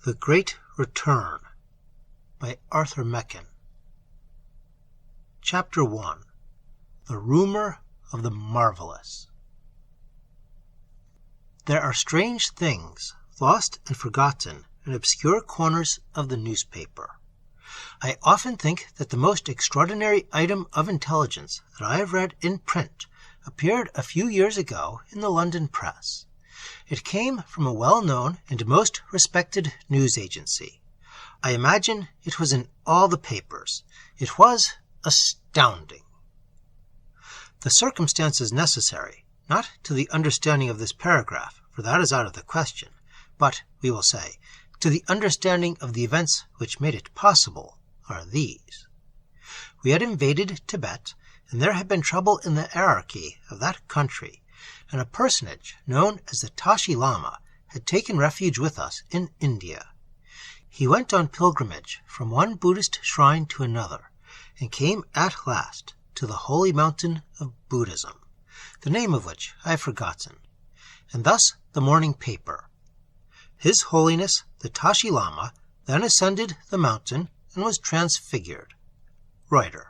The Great Return by Arthur Machen. Chapter 1. The Rumour of the Marvellous. There are strange things lost and forgotten in obscure corners of the newspaper. I often think that the most extraordinary item of intelligence that I have read in print appeared a few years ago in the London press. It came from a well-known and most respected news agency. I imagine it was in all the papers. It was astounding. The circumstances necessary, not to the understanding of this paragraph, for that is out of the question, but, we will say, to the understanding of the events which made it possible, are these. We had invaded Tibet, and there had been trouble in the hierarchy of that country, and a personage known as the Tashi Lama had taken refuge with us in India. He went on pilgrimage from one Buddhist shrine to another, and came at last to the holy mountain of Buddhism, the name of which I have forgotten, and thus the morning paper. His Holiness the Tashi Lama then ascended the mountain and was transfigured. Reuter.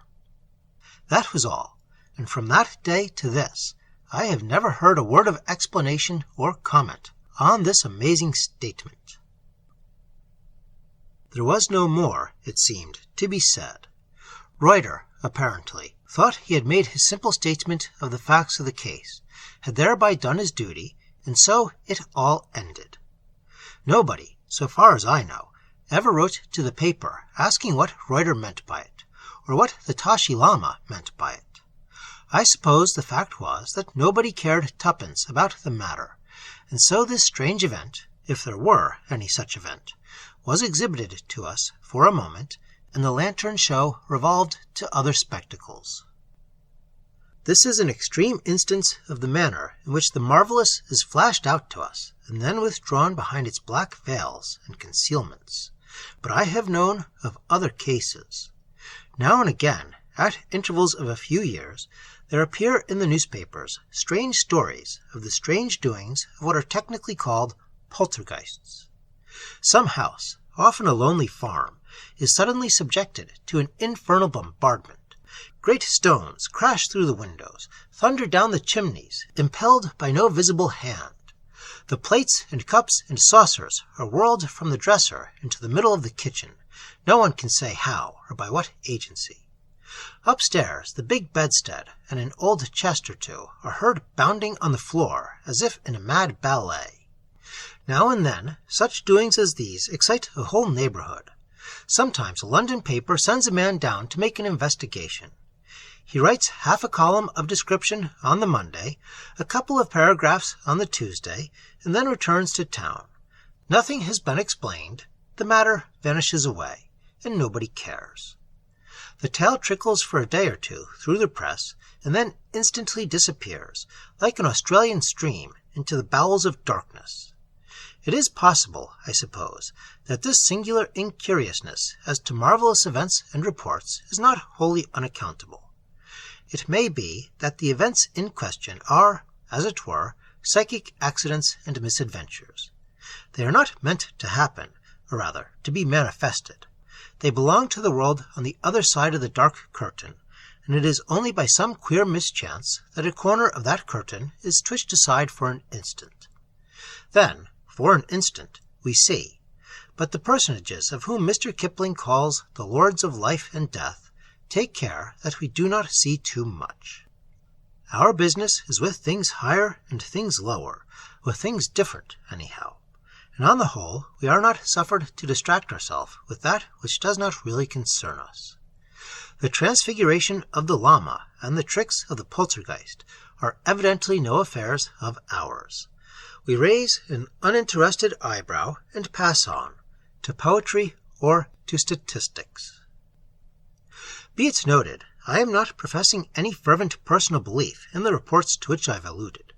That was all, and from that day to this, I have never heard a word of explanation or comment on this amazing statement. There was no more, it seemed, to be said. Reuter, apparently, thought he had made his simple statement of the facts of the case, had thereby done his duty, and so it all ended. Nobody, so far as I know, ever wrote to the paper asking what Reuter meant by it, or what the Tashi Lama meant by it. I suppose the fact was that nobody cared tuppence about the matter, and so this strange event, if there were any such event, was exhibited to us for a moment, and the lantern show revolved to other spectacles. This is an extreme instance of the manner in which the marvellous is flashed out to us, and then withdrawn behind its black veils and concealments. But I have known of other cases. Now and again, at intervals of a few years, there appear in the newspapers strange stories of the strange doings of what are technically called poltergeists. Some house, often a lonely farm, is suddenly subjected to an infernal bombardment. Great stones crash through the windows, thunder down the chimneys, impelled by no visible hand. The plates and cups and saucers are whirled from the dresser into the middle of the kitchen. No one can say how or by what agency. Upstairs, the big bedstead and an old chest or two are heard bounding on the floor as if in a mad ballet. Now and then, such doings as these excite a whole neighborhood. Sometimes a London paper sends a man down to make an investigation. He writes half a column of description on the Monday, a couple of paragraphs on the Tuesday, and then returns to town. Nothing has been explained, the matter vanishes away, and nobody cares. The tale trickles for a day or two through the press, and then instantly disappears, like an Australian stream, into the bowels of darkness. It is possible, I suppose, that this singular incuriousness as to marvellous events and reports is not wholly unaccountable. It may be that the events in question are, as it were, psychic accidents and misadventures. They are not meant to happen, or rather, to be manifested. They belong to the world on the other side of the dark curtain, and it is only by some queer mischance that a corner of that curtain is twitched aside for an instant. Then, for an instant, we see. But the personages of whom Mr. Kipling calls the Lords of Life and Death take care that we do not see too much. Our business is with things higher and things lower, with things different, anyhow. And on the whole, we are not suffered to distract ourselves with that which does not really concern us. The transfiguration of the Lama and the tricks of the poltergeist are evidently no affairs of ours. We raise an uninterested eyebrow and pass on, to poetry or to statistics. Be it noted, I am not professing any fervent personal belief in the reports to which I have alluded.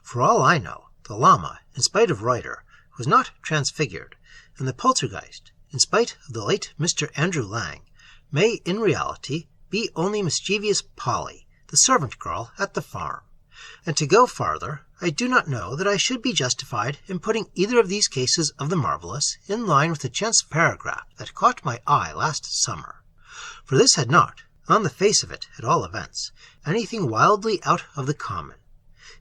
For all I know, the Lama, in spite of Reuter, was not transfigured, and the poltergeist, in spite of the late Mr. Andrew Lang, may in reality be only mischievous Polly, the servant girl at the farm. And to go farther, I do not know that I should be justified in putting either of these cases of the marvellous in line with the chance paragraph that caught my eye last summer, for this had not, on the face of it at all events, anything wildly out of the common.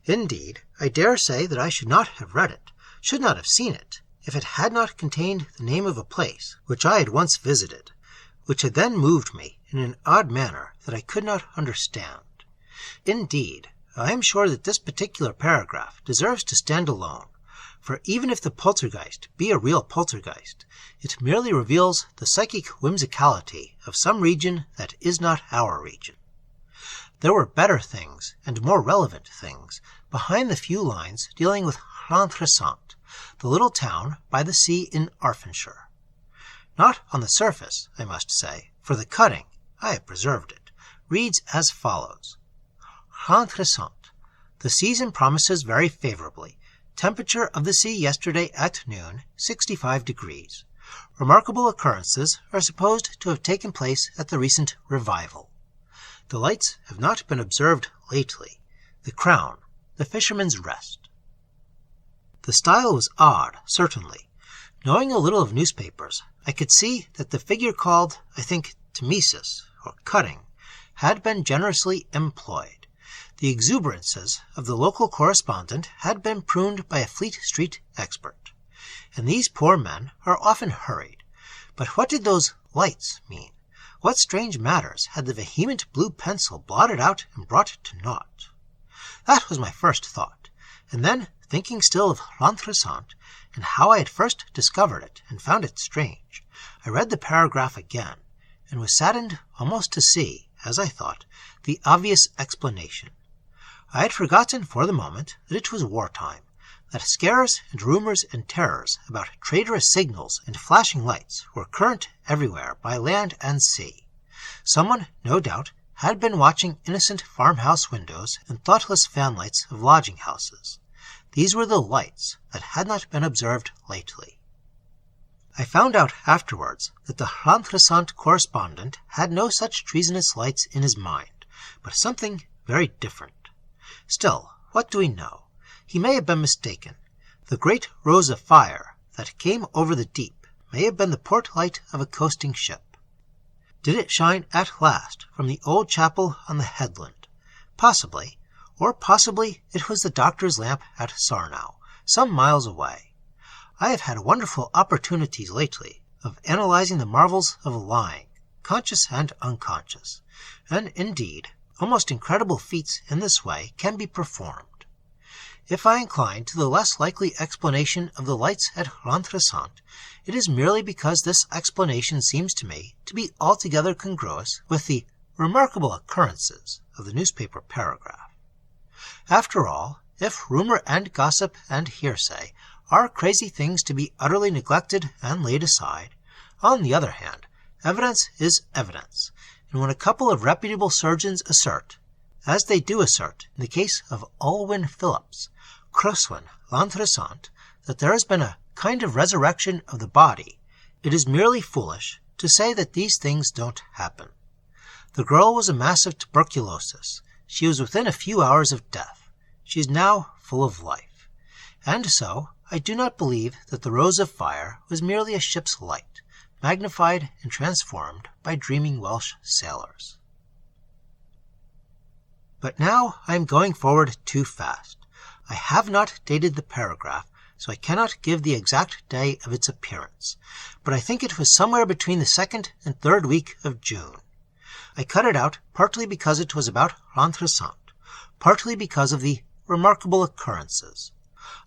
Indeed, I dare say that I should not have read it, should not have seen it, if it had not contained the name of a place which I had once visited, which had then moved me in an odd manner that I could not understand. Indeed, I am sure that this particular paragraph deserves to stand alone, for even if the poltergeist be a real poltergeist, it merely reveals the psychic whimsicality of some region that is not our region. There were better things, and more relevant things, behind the few lines dealing with Llantrisant, the little town by the sea in Arfenshire. Not on the surface, I must say, for the cutting, I have preserved it, reads as follows. Llantrisant. The season promises very favorably. Temperature of the sea yesterday at noon, 65 degrees. Remarkable occurrences are supposed to have taken place at the recent revival. The lights have not been observed lately. The Crown. The Fisherman's Rest. The style was odd, certainly. Knowing a little of newspapers, I could see that the figure called, I think, tmesis, or cutting, had been generously employed. The exuberances of the local correspondent had been pruned by a Fleet Street expert. And these poor men are often hurried. But what did those lights mean? What strange matters had the vehement blue pencil blotted out and brought to naught? That was my first thought, and then, thinking still of Llantrisant, and how I had first discovered it and found it strange, I read the paragraph again, and was saddened almost to see, as I thought, the obvious explanation. I had forgotten for the moment that it was wartime, that scares and rumors and terrors about traitorous signals and flashing lights were current everywhere by land and sea. Someone, no doubt, had been watching innocent farmhouse windows and thoughtless fanlights of lodging-houses. These were the lights that had not been observed lately. I found out afterwards that the Llantrisant correspondent had no such treasonous lights in his mind, but something very different. Still, what do we know? He may have been mistaken. The great rose of fire that came over the deep may have been the port light of a coasting ship. Did it shine at last from the old chapel on the headland? Possibly, or possibly it was the doctor's lamp at Sangraal, some miles away. I have had wonderful opportunities lately of analyzing the marvels of lying, conscious and unconscious, and indeed, almost incredible feats in this way can be performed. If I incline to the less likely explanation of the lights at Llantrisant, it is merely because this explanation seems to me to be altogether congruous with the remarkable occurrences of the newspaper paragraph. After all, if rumor and gossip and hearsay are crazy things to be utterly neglected and laid aside, on the other hand, evidence is evidence, and when a couple of reputable surgeons assert, as they do assert in the case of Olwen Phillips, Croswen, Llantrisant, that there has been a kind of resurrection of the body, it is merely foolish to say that these things don't happen. The girl was a mass of tuberculosis. She was within a few hours of death. She is now full of life. And so, I do not believe that the rose of fire was merely a ship's light, magnified and transformed by dreaming Welsh sailors. But now I am going forward too fast. I have not dated the paragraph, so I cannot give the exact day of its appearance, but I think it was somewhere between the 2nd and 3rd week of June. I cut it out partly because it was about Llantrisant, partly because of the remarkable occurrences.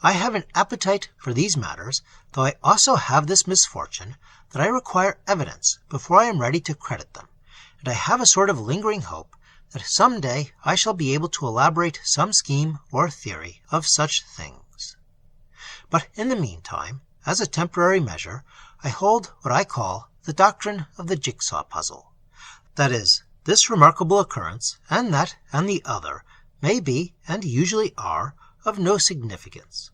I have an appetite for these matters, though I also have this misfortune that I require evidence before I am ready to credit them, and I have a sort of lingering hope that some day I shall be able to elaborate some scheme or theory of such things. But in the meantime, as a temporary measure, I hold what I call the doctrine of the jigsaw puzzle. That is, this remarkable occurrence, and that and the other, may be, and usually are, of no significance.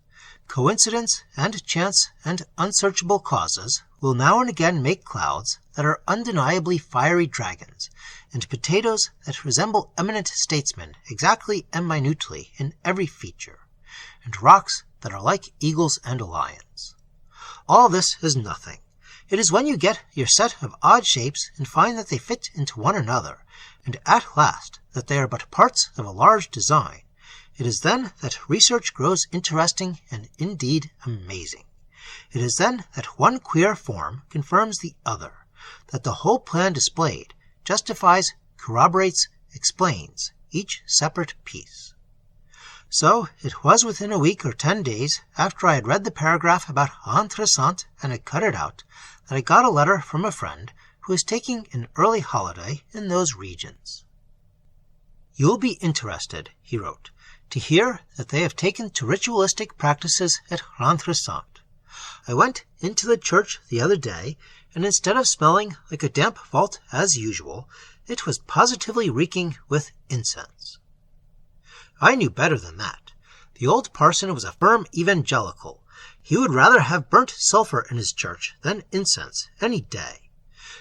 Coincidence and chance and unsearchable causes will now and again make clouds that are undeniably fiery dragons, and potatoes that resemble eminent statesmen exactly and minutely in every feature, and rocks that are like eagles and lions. All this is nothing. It is when you get your set of odd shapes and find that they fit into one another, and at last that they are but parts of a large design, it is then that research grows interesting and indeed amazing. It is then that one queer form confirms the other, that the whole plan displayed justifies, corroborates, explains each separate piece. So it was within a week or 10 days after I had read the paragraph about Llantrisant and had cut it out, that I got a letter from a friend who was taking an early holiday in those regions. "You will be interested," he wrote, "to hear that they have taken to ritualistic practices at Llantrisant. I went into the church the other day, and instead of smelling like a damp vault as usual, it was positively reeking with incense." I knew better than that. The old parson was a firm evangelical. He would rather have burnt sulphur in his church than incense any day.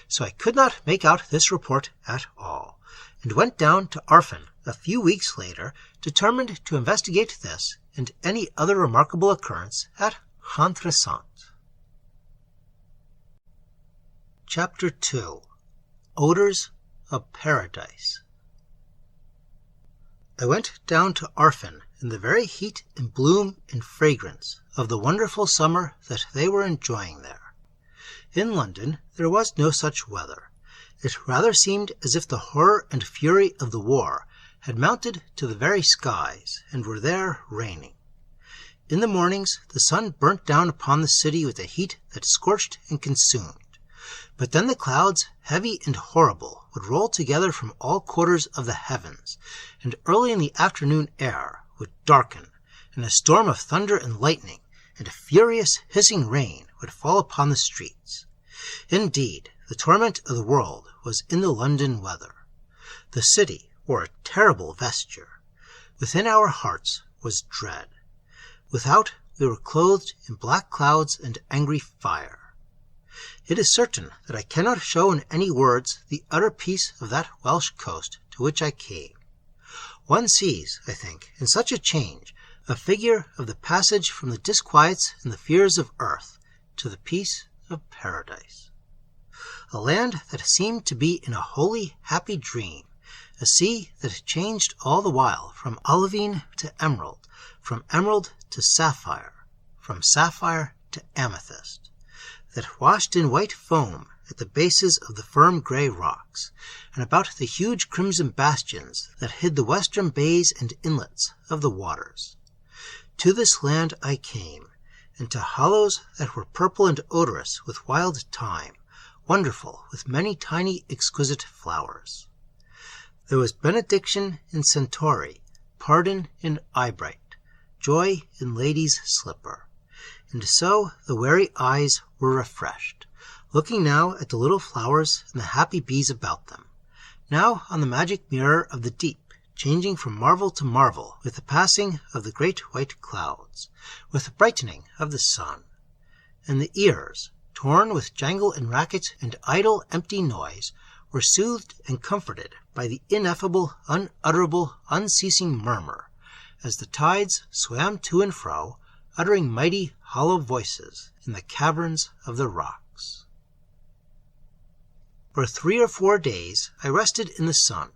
So I could not make out this report at all, and went down to Arfin a few weeks later, determined to investigate this and any other remarkable occurrence at Llantrisant. Chapter 2. Odours of Paradise. I went down to Arfin in the very heat and bloom and fragrance of the wonderful summer that they were enjoying there. In London there was no such weather. It rather seemed as if the horror and fury of the war had mounted to the very skies and were there reigning. In the mornings the sun burnt down upon the city with a heat that scorched and consumed. But then the clouds, heavy and horrible, would roll together from all quarters of the heavens, and early in the afternoon air would darken, and a storm of thunder and lightning, and a furious hissing rain would fall upon the streets. Indeed, the torment of the world was in the London weather. The city wore a terrible vesture. Within our hearts was dread. Without, we were clothed in black clouds and angry fire. It is certain that I cannot show in any words the utter peace of that Welsh coast to which I came. One sees, I think, in such a change, a figure of the passage from the disquiets and the fears of earth to the peace of paradise. A land that seemed to be in a holy, happy dream, a sea that changed all the while from olivine to emerald, from emerald to sapphire, from sapphire to amethyst, that washed in white foam at the bases of the firm grey rocks, and about the huge crimson bastions that hid the western bays and inlets of the waters. To this land I came, and to hollows that were purple and odorous with wild thyme, wonderful with many tiny exquisite flowers. There was benediction in Centauri, pardon in Eyebright, joy in Lady's Slipper. And so the weary eyes were refreshed, looking now at the little flowers and the happy bees about them, now on the magic mirror of the deep, changing from marvel to marvel with the passing of the great white clouds, with the brightening of the sun. And the ears, torn with jangle and racket and idle empty noise, were soothed and comforted by the ineffable, unutterable, unceasing murmur, as the tides swam to and fro, uttering mighty, hollow voices in the caverns of the rocks. For 3 or 4 days I rested in the sun,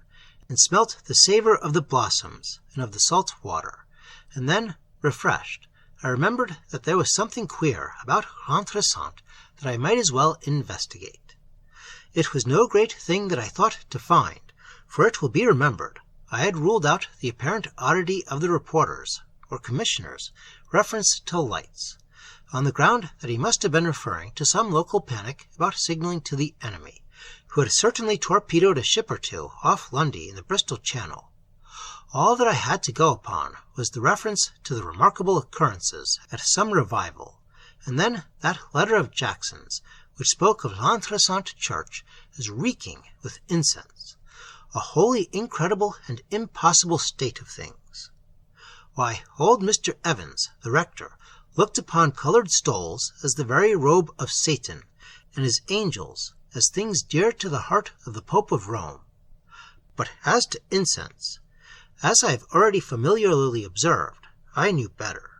and smelt the savour of the blossoms and of the salt water, and then, refreshed, I remembered that there was something queer about Llantrisant that I might as well investigate. It was no great thing that I thought to find, for it will be remembered I had ruled out the apparent oddity of the reporters, or commissioners, reference to lights, on the ground that he must have been referring to some local panic about signalling to the enemy, who had certainly torpedoed a ship or two off Lundy in the Bristol Channel. All that I had to go upon was the reference to the remarkable occurrences at some revival, and then that letter of Jackson's, which spoke of Llantrisant Church as reeking with incense, a wholly incredible and impossible state of things. Why, old Mr. Evans, the rector, looked upon coloured stoles as the very robe of Satan, and his angels as things dear to the heart of the Pope of Rome. But as to incense, as I have already familiarly observed, I knew better.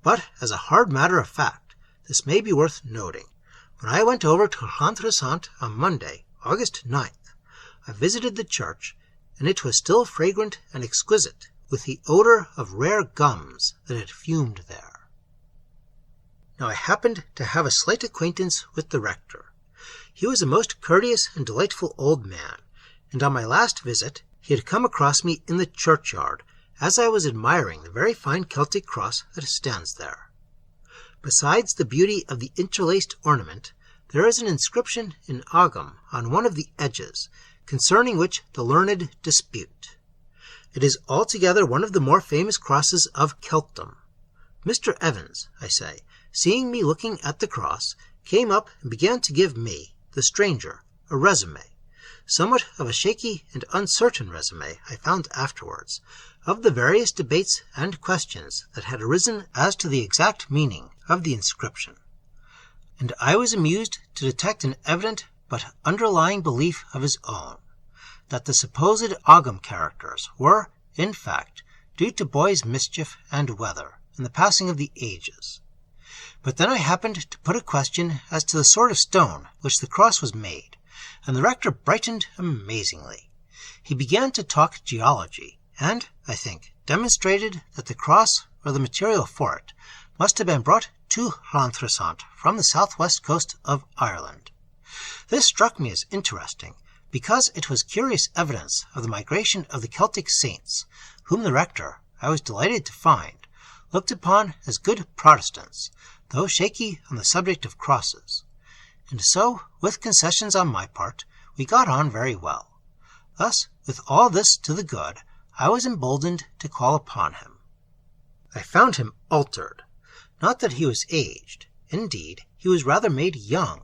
But as a hard matter of fact, this may be worth noting. When I went over to Llantrisant on Monday, August 9th, I visited the church, and it was still fragrant and exquisite with the odor of rare gums that had fumed there. Now I happened to have a slight acquaintance with the rector. He was a most courteous and delightful old man, and on my last visit he had come across me in the churchyard as I was admiring the very fine Celtic cross that stands there. Besides the beauty of the interlaced ornament, there is an inscription in Ogham on one of the edges, concerning which the learned dispute. It is altogether one of the more famous crosses of Keltdom. Mr. Evans, I say, seeing me looking at the cross, came up and began to give me, the stranger, a resume, somewhat of a shaky and uncertain resume, I found afterwards, of the various debates and questions that had arisen as to the exact meaning of the inscription. And I was amused to detect an evident but underlying belief of his own, that the supposed Ogham characters were, in fact, due to boys' mischief and weather and the passing of the ages. But then I happened to put a question as to the sort of stone which the cross was made, and the rector brightened amazingly. He began to talk geology, and, I think, demonstrated that the cross, or the material for it, must have been brought to Llantrisant from the southwest coast of Ireland. This struck me as interesting, because it was curious evidence of the migration of the Celtic saints, whom the rector, I was delighted to find, looked upon as good Protestants, though shaky on the subject of crosses. And so, with concessions on my part, we got on very well. Thus, with all this to the good, I was emboldened to call upon him. I found him altered. Not that he was aged. Indeed, he was rather made young,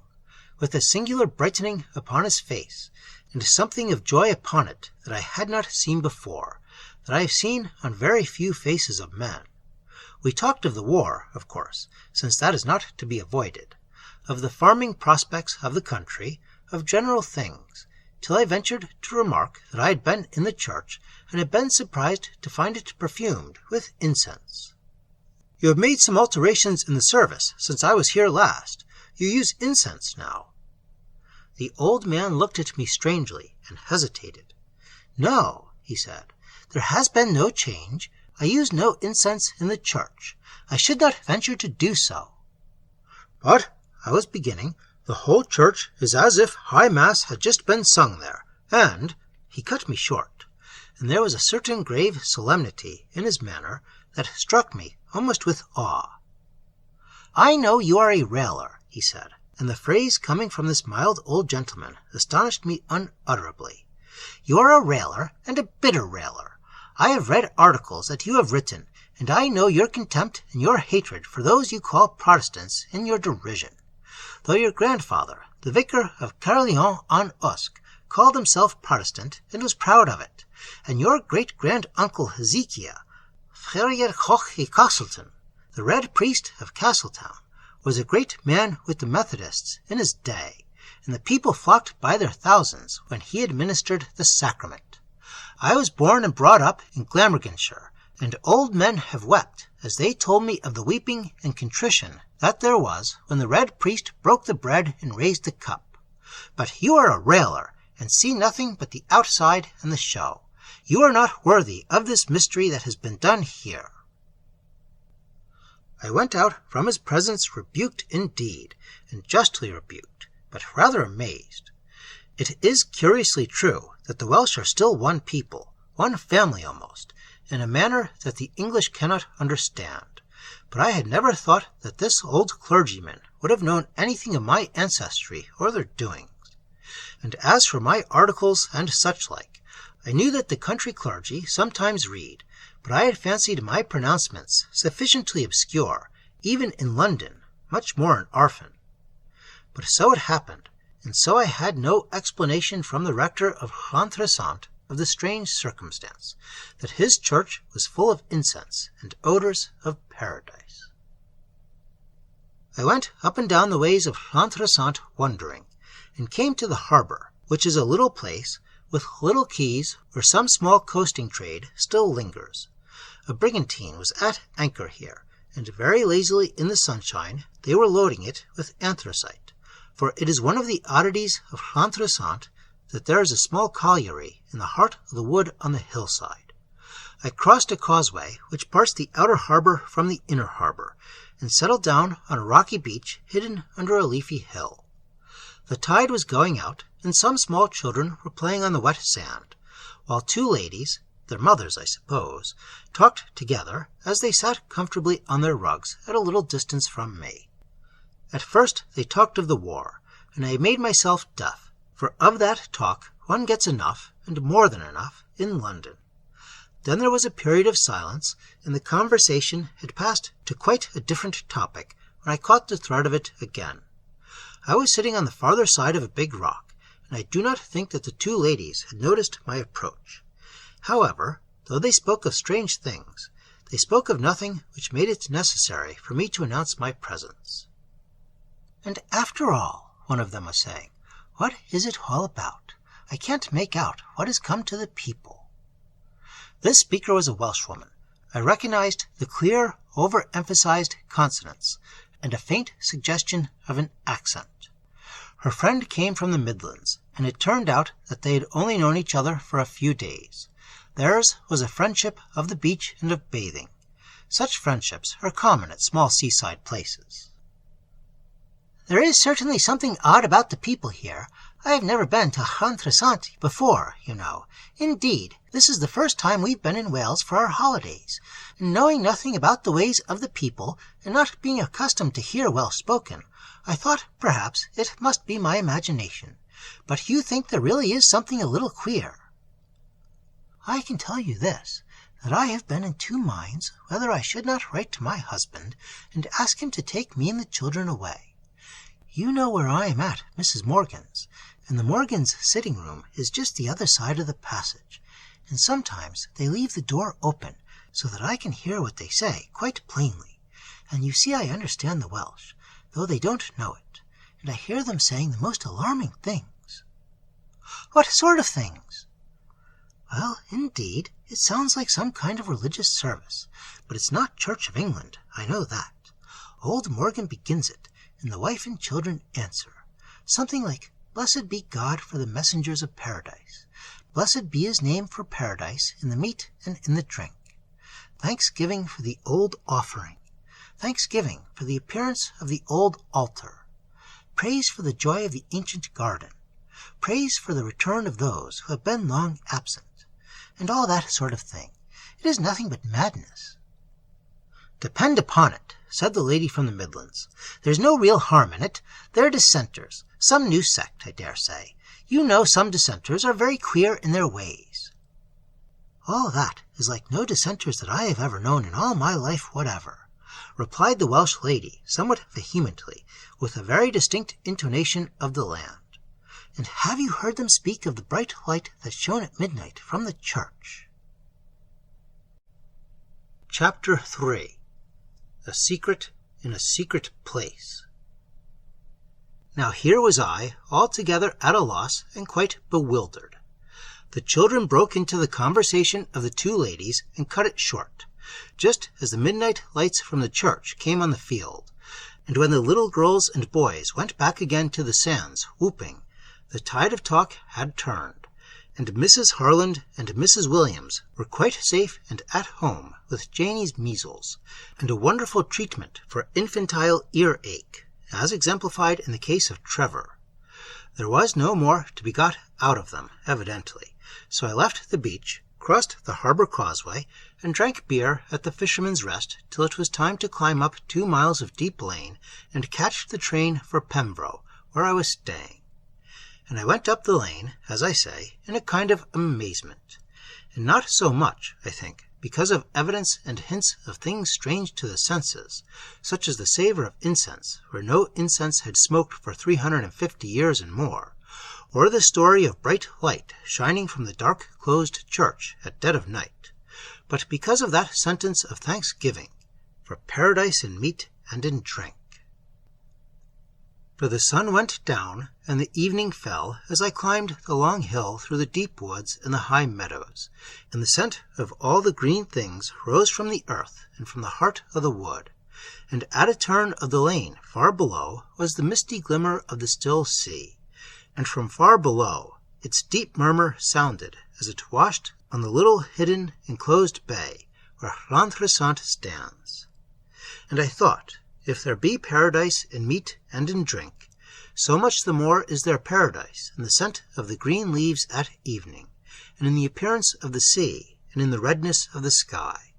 with a singular brightening upon his face, and something of joy upon it that I had not seen before, that I have seen on very few faces of men. We talked of the war, of course, since that is not to be avoided, of the farming prospects of the country, of general things, till I ventured to remark that I had been in the church, and had been surprised to find it perfumed with incense. "You have made some alterations in the service since I was here last. You use incense now." The old man looked at me strangely, and hesitated. "No," he said, "there has been no change. I use no incense in the church. I should not venture to do so." "But," I was beginning, "the whole church is as if High Mass had just been sung there, and—" He cut me short, and there was a certain grave solemnity in his manner that struck me almost with awe. "I know you are a railer," he said, and the phrase coming from this mild old gentleman astonished me unutterably. "You are a railer, and a bitter railer. I have read articles that you have written, and I know your contempt and your hatred for those you call Protestants in your derision. Though your grandfather, the vicar of Caerleon on Usk, called himself Protestant and was proud of it, and your great-grand-uncle Hezekiah, Ferrier Koch y Castleton, the Red Priest of Castletown, was a great man with the Methodists in his day, and the people flocked by their thousands when he administered the sacrament. I was born and brought up in Glamorganshire, and old men have wept as they told me of the weeping and contrition that there was when the Red Priest broke the bread and raised the cup. But you are a railer, and see nothing but the outside and the show. You are not worthy of this mystery that has been done here." I went out from his presence rebuked indeed, and justly rebuked, but rather amazed. It is curiously true that the Welsh are still one people, one family almost, in a manner that the English cannot understand, but I had never thought that this old clergyman would have known anything of my ancestry or their doings. And as for my articles and such like, I knew that the country clergy sometimes read, but I had fancied my pronouncements sufficiently obscure, even in London, much more in Arfin. But so it happened, and so I had no explanation from the rector of Llantrisant of the strange circumstance that his church was full of incense and odors of paradise. I went up and down the ways of Llantrisant wondering, and came to the harbour, which is a little place with little quays where some small coasting trade still lingers. A brigantine was at anchor here, and very lazily in the sunshine they were loading it with anthracite, for it is one of the oddities of Llantrisant that there is a small colliery in the heart of the wood on the hillside. I crossed a causeway which parts the outer harbour from the inner harbour, and settled down on a rocky beach hidden under a leafy hill. The tide was going out, and some small children were playing on the wet sand, while two ladies, their mothers I suppose, talked together as they sat comfortably on their rugs at a little distance from me. At first they talked of the war, and I made myself deaf, for of that talk one gets enough, and more than enough, in London. Then there was a period of silence, and the conversation had passed to quite a different topic when I caught the thread of it again. I was sitting on the farther side of a big rock, and I do not think that the two ladies had noticed my approach. However, though they spoke of strange things, they spoke of nothing which made it necessary for me to announce my presence. "And after all," one of them was saying, "what is it all about? I can't make out what has come to the people." This speaker was a Welshwoman. I recognized the clear, over-emphasized consonants, and a faint suggestion of an accent. Her friend came from the Midlands, and it turned out that they had only known each other for a few days. Theirs was a friendship of the beach and of bathing. Such friendships are common at small seaside places. "There is certainly something odd about the people here. I have never been to Llantrisant before, you know. Indeed, this is the first time we've been in Wales for our holidays. And knowing nothing about the ways of the people, and not being accustomed to hear Welsh spoken, I thought perhaps it must be my imagination. But you think there really is something a little queer." "I can tell you this, that I have been in two minds whether I should not write to my husband and ask him to take me and the children away. You know where I am at Mrs. Morgan's, and the Morgans' sitting-room is just the other side of the passage, and sometimes they leave the door open so that I can hear what they say quite plainly, and you see I understand the Welsh, though they don't know it, and I hear them saying the most alarming things." "What sort of things?" "Well, indeed, it sounds like some kind of religious service, but it's not Church of England, I know that. Old Morgan begins it, and the wife and children answer. Something like, 'Blessed be God for the messengers of paradise. Blessed be his name for paradise in the meat and in the drink. Thanksgiving for the old offering. Thanksgiving for the appearance of the old altar. Praise for the joy of the ancient garden. Praise for the return of those who have been long absent,' and all that sort of thing. It is nothing but madness." "Depend upon it," said the lady from the Midlands, "there's no real harm in it. They're dissenters, some new sect, I dare say. You know some dissenters are very queer in their ways." "All that is like no dissenters that I have ever known in all my life whatever," replied the Welsh lady somewhat vehemently, with a very distinct intonation of the land. "And have you heard them speak of the bright light that shone at midnight from the church?" Chapter 3. A Secret in a Secret Place. Now here was I, altogether at a loss and quite bewildered. The children broke into the conversation of the two ladies and cut it short, just as the midnight lights from the church came on the field, and when the little girls and boys went back again to the sands, whooping, the tide of talk had turned, and Mrs. Harland and Mrs. Williams were quite safe and at home with Janie's measles, and a wonderful treatment for infantile earache, as exemplified in the case of Trevor. There was no more to be got out of them, evidently, so I left the beach, crossed the harbour causeway, and drank beer at the Fisherman's Rest till it was time to climb up 2 miles of deep lane and catch the train for Pembroke, where I was staying. And I went up the lane, as I say, in a kind of amazement, and not so much, I think, because of evidence and hints of things strange to the senses, such as the savour of incense, where no incense had smoked for 350 years and more, or the story of bright light shining from the dark closed church at dead of night, but because of that sentence of thanksgiving for paradise in meat and in drink. For the sun went down, and the evening fell as I climbed the long hill through the deep woods and the high meadows, and the scent of all the green things rose from the earth and from the heart of the wood. And at a turn of the lane far below was the misty glimmer of the still sea, and from far below its deep murmur sounded as it washed on the little hidden enclosed bay where Llantrisant stands. And I thought, if there be paradise in meat and in drink, so much the more is there paradise in the scent of the green leaves at evening, and in the appearance of the sea, and in the redness of the sky.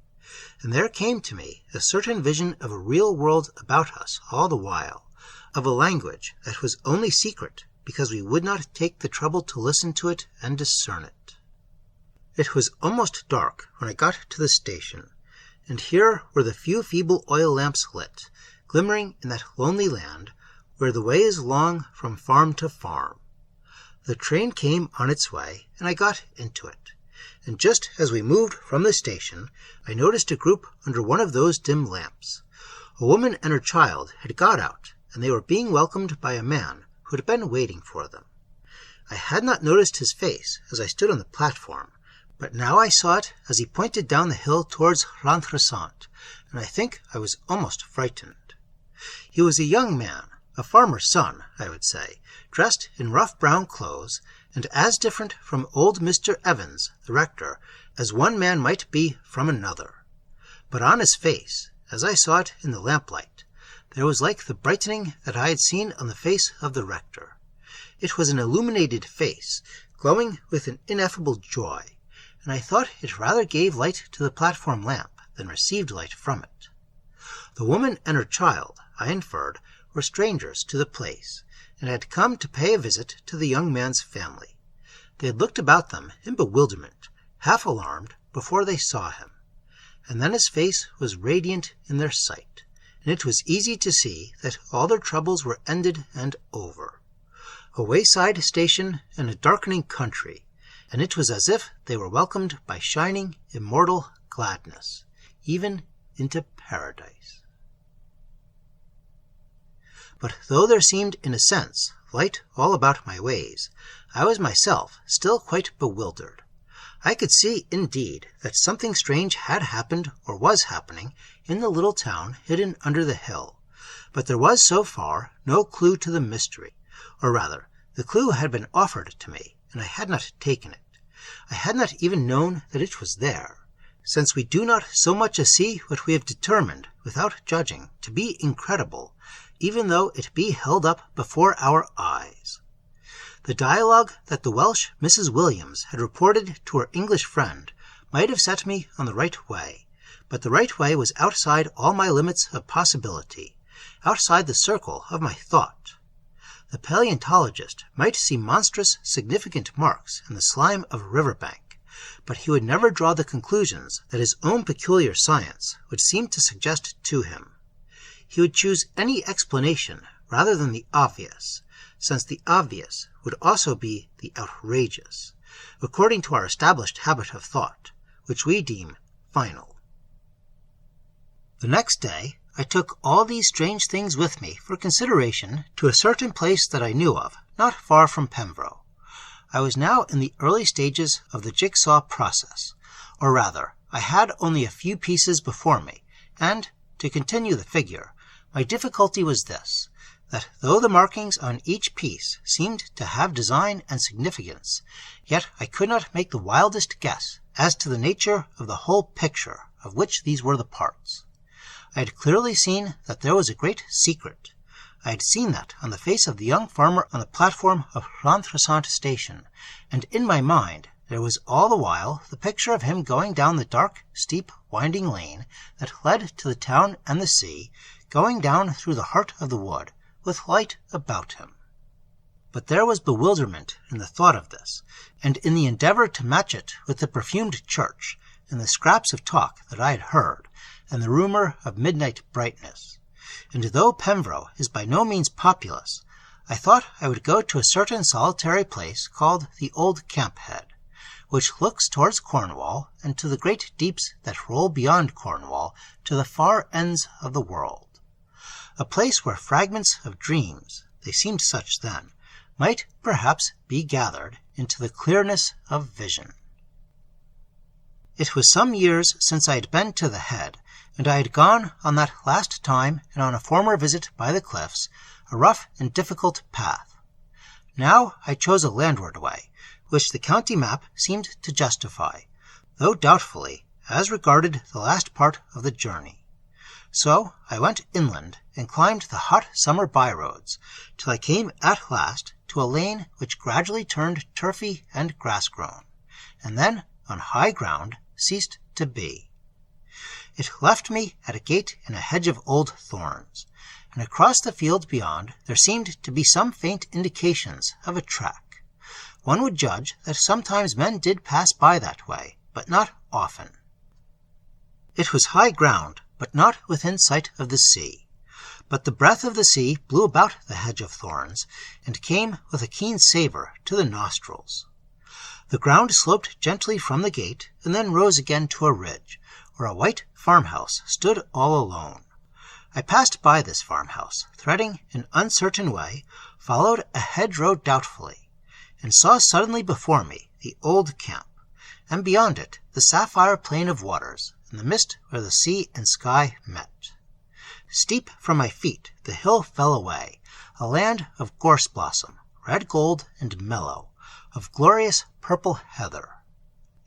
And there came to me a certain vision of a real world about us all the while, of a language that was only secret because we would not take the trouble to listen to it and discern it. It was almost dark when I got to the station, and here were the few feeble oil lamps lit, glimmering in that lonely land where the way is long from farm to farm. The train came on its way, and I got into it. And just as we moved from the station, I noticed a group under one of those dim lamps. A woman and her child had got out, and they were being welcomed by a man who had been waiting for them. I had not noticed his face as I stood on the platform, but now I saw it as he pointed down the hill towards Llantrisant, and I think I was almost frightened. He was a young man, a farmer's son, I would say, dressed in rough brown clothes, and as different from old Mr. Evans, the rector, as one man might be from another. But on his face, as I saw it in the lamplight, there was like the brightening that I had seen on the face of the rector. It was an illuminated face, glowing with an ineffable joy, and I thought it rather gave light to the platform lamp than received light from it. The woman and her child, I inferred, were strangers to the place, and had come to pay a visit to the young man's family. They had looked about them in bewilderment, half alarmed, before they saw him, and then his face was radiant in their sight, and it was easy to see that all their troubles were ended and over. A wayside station in a darkening country, and it was as if they were welcomed by shining, immortal gladness, even into paradise. But though there seemed, in a sense, light all about my ways, I was myself still quite bewildered. I could see, indeed, that something strange had happened or was happening in the little town hidden under the hill, but there was so far no clue to the mystery, or rather, the clue had been offered to me, and I had not taken it. I had not even known that it was there, since we do not so much as see what we have determined, without judging, to be incredible, even though it be held up before our eyes. The dialogue that the Welsh Mrs. Williams had reported to her English friend might have set me on the right way, but the right way was outside all my limits of possibility, outside the circle of my thought. The paleontologist might see monstrous, significant marks in the slime of a river-bank, but he would never draw the conclusions that his own peculiar science would seem to suggest to him. He would choose any explanation rather than the obvious, since the obvious would also be the outrageous, according to our established habit of thought, which we deem final. The next day I took all these strange things with me for consideration to a certain place that I knew of, not far from Pembroke. I was now in the early stages of the jigsaw process, or rather, I had only a few pieces before me, and, to continue the figure, my difficulty was this, that though the markings on each piece seemed to have design and significance, yet I could not make the wildest guess as to the nature of the whole picture of which these were the parts. I had clearly seen that there was a great secret. I had seen that on the face of the young farmer on the platform of Llantrisant station, and in my mind there was all the while the picture of him going down the dark, steep, winding lane that led to the town and the sea, going down through the heart of the wood, with light about him. But there was bewilderment in the thought of this, and in the endeavor to match it with the perfumed church, and the scraps of talk that I had heard, and the rumor of midnight brightness. And though Pembroke is by no means populous, I thought I would go to a certain solitary place called the Old Camphead, which looks towards Cornwall and to the great deeps that roll beyond Cornwall to the far ends of the world. A place where fragments of dreams, they seemed such then, might perhaps be gathered into the clearness of vision. It was some years since I had been to the head, and I had gone on that last time and on a former visit by the cliffs, a rough and difficult path. Now I chose a landward way, which the county map seemed to justify, though doubtfully, as regarded the last part of the journey. So I went inland and climbed the hot summer by-roads, till I came at last to a lane which gradually turned turfy and grass-grown, and then, on high ground, ceased to be. It left me at a gate in a hedge of old thorns, and across the field beyond there seemed to be some faint indications of a track. One would judge that sometimes men did pass by that way, but not often. It was high ground, but not within sight of the sea. But the breath of the sea blew about the hedge of thorns, and came with a keen savour to the nostrils. The ground sloped gently from the gate, and then rose again to a ridge, where a white farmhouse stood all alone. I passed by this farmhouse, threading an uncertain way, followed a hedgerow doubtfully, and saw suddenly before me the old camp, and beyond it the sapphire plain of waters, and the mist where the sea and sky met. Steep from my feet the hill fell away, a land of gorse-blossom, red gold and mellow, of glorious purple heather.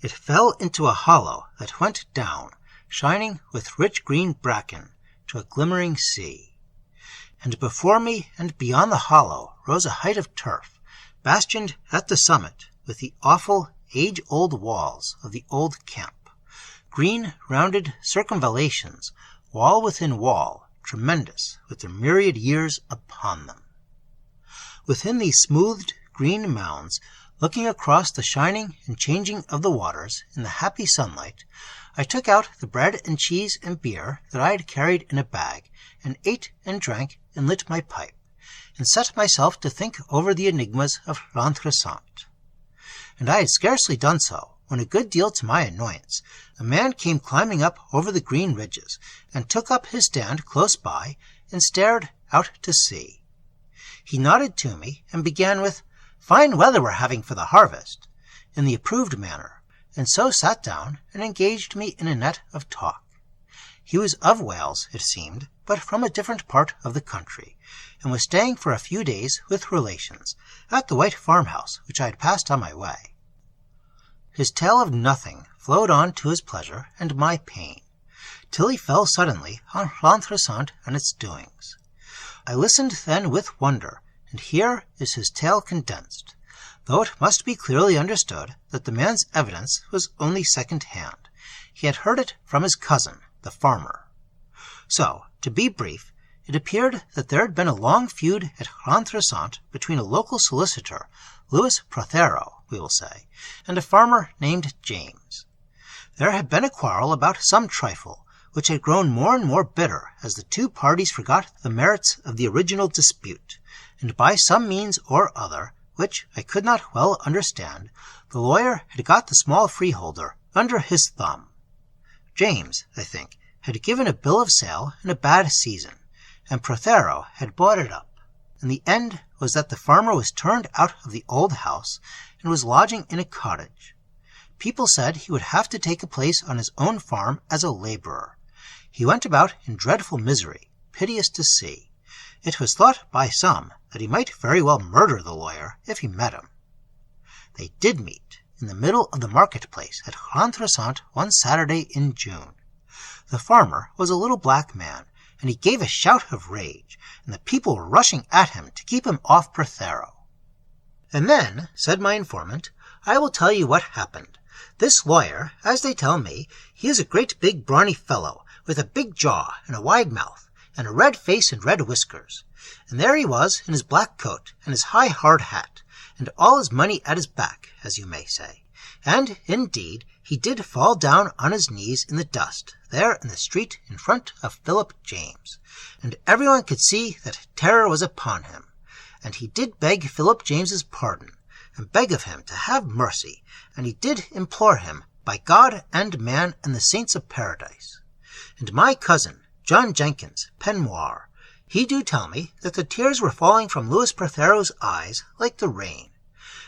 It fell into a hollow that went down, shining with rich green bracken, to a glimmering sea. And before me and beyond the hollow rose a height of turf, bastioned at the summit with the awful age-old walls of the old camp, green rounded circumvallations, wall within wall, tremendous with their myriad years upon them. Within these smoothed green mounds, looking across the shining and changing of the waters in the happy sunlight, I took out the bread and cheese and beer that I had carried in a bag, and ate and drank and lit my pipe, and set myself to think over the enigmas of Llantrisant. And I had scarcely done so, when a good deal to my annoyance, a man came climbing up over the green ridges, and took up his stand close by, and stared out to sea. He nodded to me, and began with, "Fine weather we're having for the harvest," in the approved manner, and so sat down and engaged me in a net of talk. He was of Wales, it seemed, but from a different part of the country, and was staying for a few days with relations, at the white farmhouse which I had passed on my way. His tale of nothing flowed on to his pleasure and my pain, till he fell suddenly on Llantrisant and its doings. I listened then with wonder, and here is his tale condensed, though it must be clearly understood that the man's evidence was only second-hand. He had heard it from his cousin, the farmer. So, to be brief, it appeared that there had been a long feud at Llantrisant between a local solicitor, Louis Prothero, we will say, and a farmer named James. There had been a quarrel about some trifle, which had grown more and more bitter as the two parties forgot the merits of the original dispute, and by some means or other, which I could not well understand, the lawyer had got the small freeholder under his thumb. James, I think, had given a bill of sale in a bad season, and Prothero had bought it up, and the end was that the farmer was turned out of the old house and was lodging in a cottage. People said he would have to take a place on his own farm as a labourer. He went about in dreadful misery, piteous to see. It was thought by some that he might very well murder the lawyer if he met him. They did meet in the middle of the market-place at Llantrisant one Saturday in June. The farmer was a little black man, and he gave a shout of rage, and the people were rushing at him to keep him off Prothero. "And then," said my informant, "I will tell you what happened. This lawyer, as they tell me, he is a great big brawny fellow, with a big jaw and a wide mouth, and a red face and red whiskers. And there he was in his black coat and his high hard hat, and all his money at his back, as you may say. And, indeed, he did fall down on his knees in the dust, there in the street in front of Philip James, and everyone could see that terror was upon him. And he did beg Philip James's pardon, and beg of him to have mercy, and he did implore him, by God and man and the saints of paradise. And my cousin, John Jenkins, Penmoir, he do tell me that the tears were falling from Louis Prothero's eyes like the rain,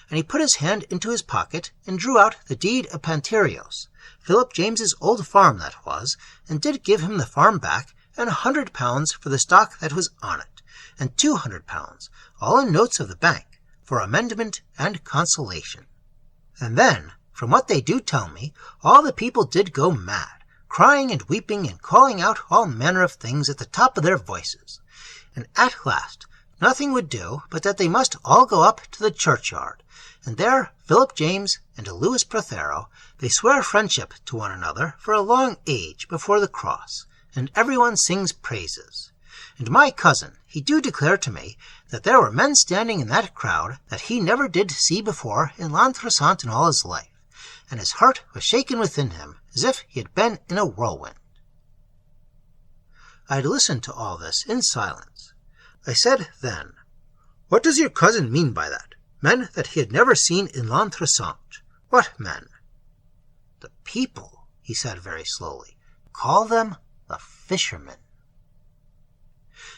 and he put his hand into his pocket and drew out the deed of Panterios, Philip James's old farm that was, and did give him the farm back, and £100 for the stock that was on it, and £200, all in notes of the bank, for amendment and consolation. And then, from what they do tell me, all the people did go mad, crying and weeping and calling out all manner of things at the top of their voices. And at last, nothing would do but that they must all go up to the churchyard, and there Philip James and Louis Prothero, they swear friendship to one another for a long age before the cross, and everyone sings praises. And my cousin, he do declare to me that there were men standing in that crowd that he never did see before in Llantrisant in all his life, and his heart was shaken within him as if he had been in a whirlwind. I had listened to all this in silence. I said then, "What does your cousin mean by that? Men that he had never seen in Llantrisant? What men?" "The people," he said very slowly, "call them the fishermen."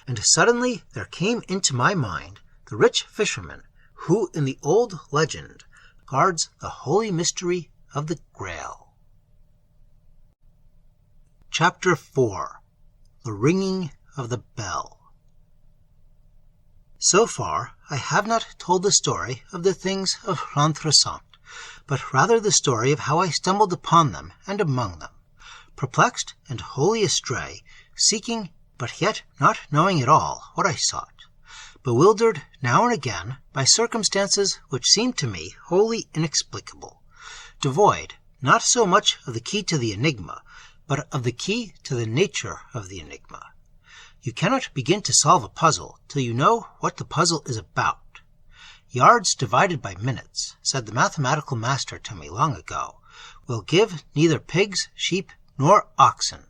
And suddenly there came into my mind the rich fisherman who in the old legend guards the holy mystery of the Grail. Chapter 4. The Ringing of the Bell. So far I have not told the story of the things of Llantrisant, but rather the story of how I stumbled upon them and among them, perplexed and wholly astray, seeking but yet not knowing at all what I sought, bewildered now and again by circumstances which seemed to me wholly inexplicable, devoid not so much of the key to the enigma, but of the key to the nature of the enigma. You cannot begin to solve a puzzle till you know what the puzzle is about. Yards divided by minutes, said the mathematical master to me long ago, will give neither pigs, sheep, nor oxen.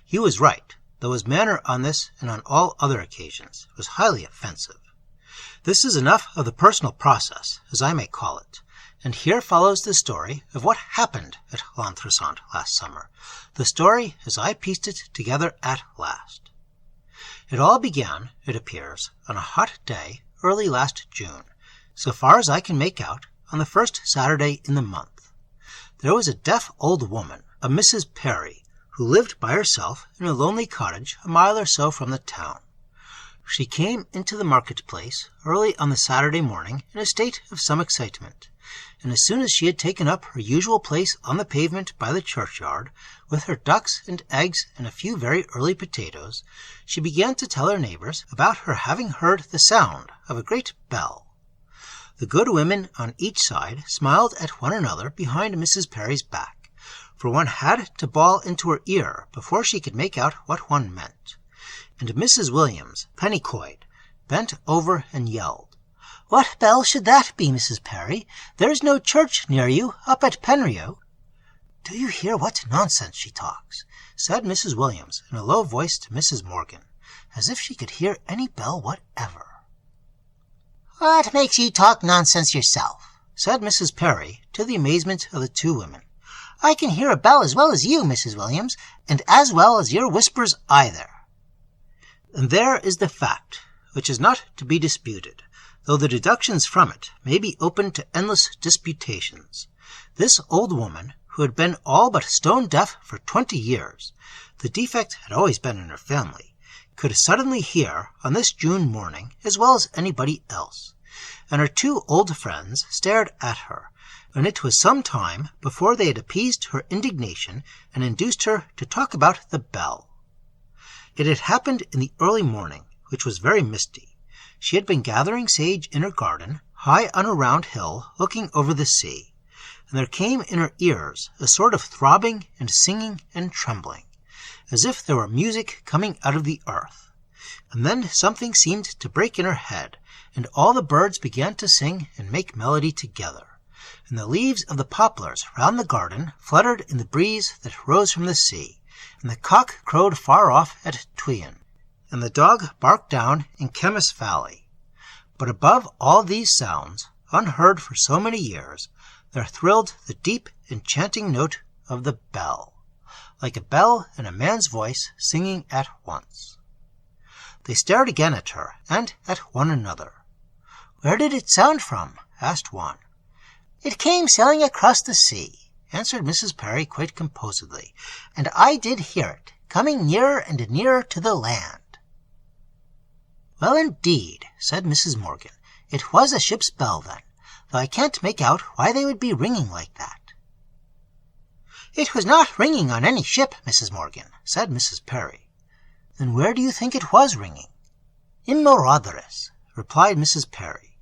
He was right, though his manner on this and on all other occasions was highly offensive. This is enough of the personal process, as I may call it, and here follows the story of what happened at Llantrisant last summer, the story as I pieced it together at last. It all began, it appears, on a hot day early last June, so far as I can make out, on the first Saturday in the month. There was a deaf old woman, a Mrs. Perry, who lived by herself in a lonely cottage a mile or so from the town. She came into the marketplace early on the Saturday morning in a state of some excitement, and as soon as she had taken up her usual place on the pavement by the churchyard, with her ducks and eggs and a few very early potatoes, she began to tell her neighbors about her having heard the sound of a great bell. The good women on each side smiled at one another behind Mrs. Perry's back, for one had to bawl into her ear before she could make out what one meant. And Mrs. Williams, penny-coyed, bent over and yelled, "What bell should that be, Mrs. Perry? There's no church near you up at Penrheo." "Do you hear what nonsense she talks?" said Mrs. Williams in a low voice to Mrs. Morgan, as if she could hear any bell whatever. "What makes you talk nonsense yourself?" said Mrs. Perry, to the amazement of the two women. "I can hear a bell as well as you, Mrs. Williams, and as well as your whispers either." And there is the fact, which is not to be disputed, though the deductions from it may be open to endless disputations. This old woman, who had been all but stone deaf for 20 years, the defect had always been in her family, could suddenly hear on this June morning as well as anybody else, and her two old friends stared at her, and it was some time before they had appeased her indignation and induced her to talk about the bell. It had happened in the early morning, which was very misty. She had been gathering sage in her garden, high on a round hill looking over the sea, and there came in her ears a sort of throbbing and singing and trembling, as if there were music coming out of the earth. And then something seemed to break in her head, and all the birds began to sing and make melody together, and the leaves of the poplars round the garden fluttered in the breeze that rose from the sea, and the cock crowed far off at Twean, and the dog barked down in Chemist Valley. But above all these sounds, unheard for so many years, there thrilled the deep, enchanting note of the bell, like a bell and a man's voice singing at once. They stared again at her, and at one another. "Where did it sound from?" asked one. "It came sailing across the sea," answered Mrs. Parry quite composedly, "and I did hear it, coming nearer and nearer to the land." "Well, indeed," said Mrs. Morgan. "It was a ship's bell, then, though I can't make out why they would be ringing like that." "It was not ringing on any ship, Mrs. Morgan," said Mrs. Parry. "Then where do you think it was ringing?" "In Odours," replied Mrs. Parry.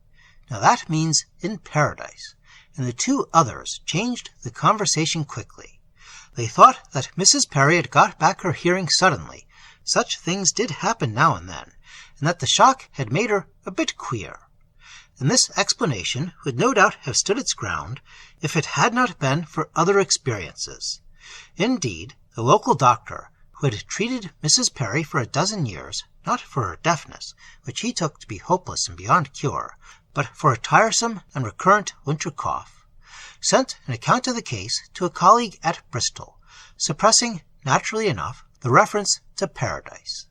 Now that means in paradise, and the two others changed the conversation quickly. They thought that Mrs. Parry had got back her hearing suddenly. Such things did happen now and then, and that the shock had made her a bit queer. And this explanation would no doubt have stood its ground if it had not been for other experiences. Indeed, the local doctor, who had treated Mrs. Parry for a dozen years, not for her deafness, which he took to be hopeless and beyond cure, but for a tiresome and recurrent winter cough, sent an account of the case to a colleague at Bristol, suppressing, naturally enough, the reference to paradise.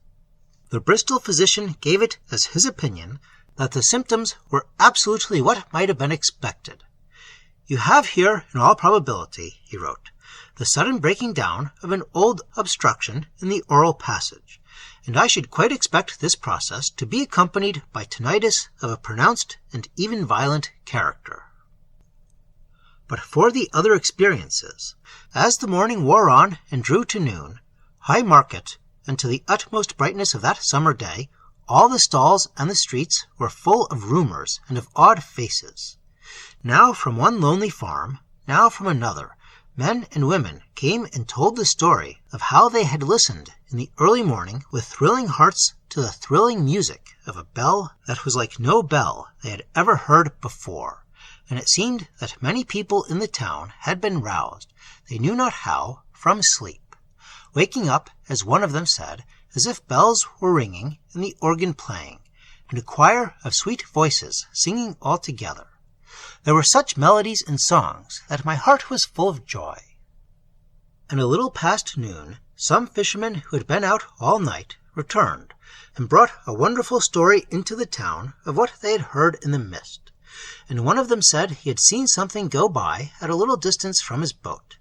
The Bristol physician gave it as his opinion that the symptoms were absolutely what might have been expected. "You have here, in all probability," he wrote, "the sudden breaking down of an old obstruction in the oral passage, and I should quite expect this process to be accompanied by tinnitus of a pronounced and even violent character." But for the other experiences, as the morning wore on and drew to noon, High Market, and to the utmost brightness of that summer day, all the stalls and the streets were full of rumours and of odd faces. Now from one lonely farm, now from another, men and women came and told the story of how they had listened in the early morning with thrilling hearts to the thrilling music of a bell that was like no bell they had ever heard before, and it seemed that many people in the town had been roused, they knew not how, from sleep, waking up, as one of them said, as if bells were ringing and the organ playing, and a choir of sweet voices singing all together. There were such melodies and songs that my heart was full of joy. And a little past noon, some fishermen who had been out all night returned, and brought a wonderful story into the town of what they had heard in the mist. And one of them said he had seen something go by at a little distance from his boat.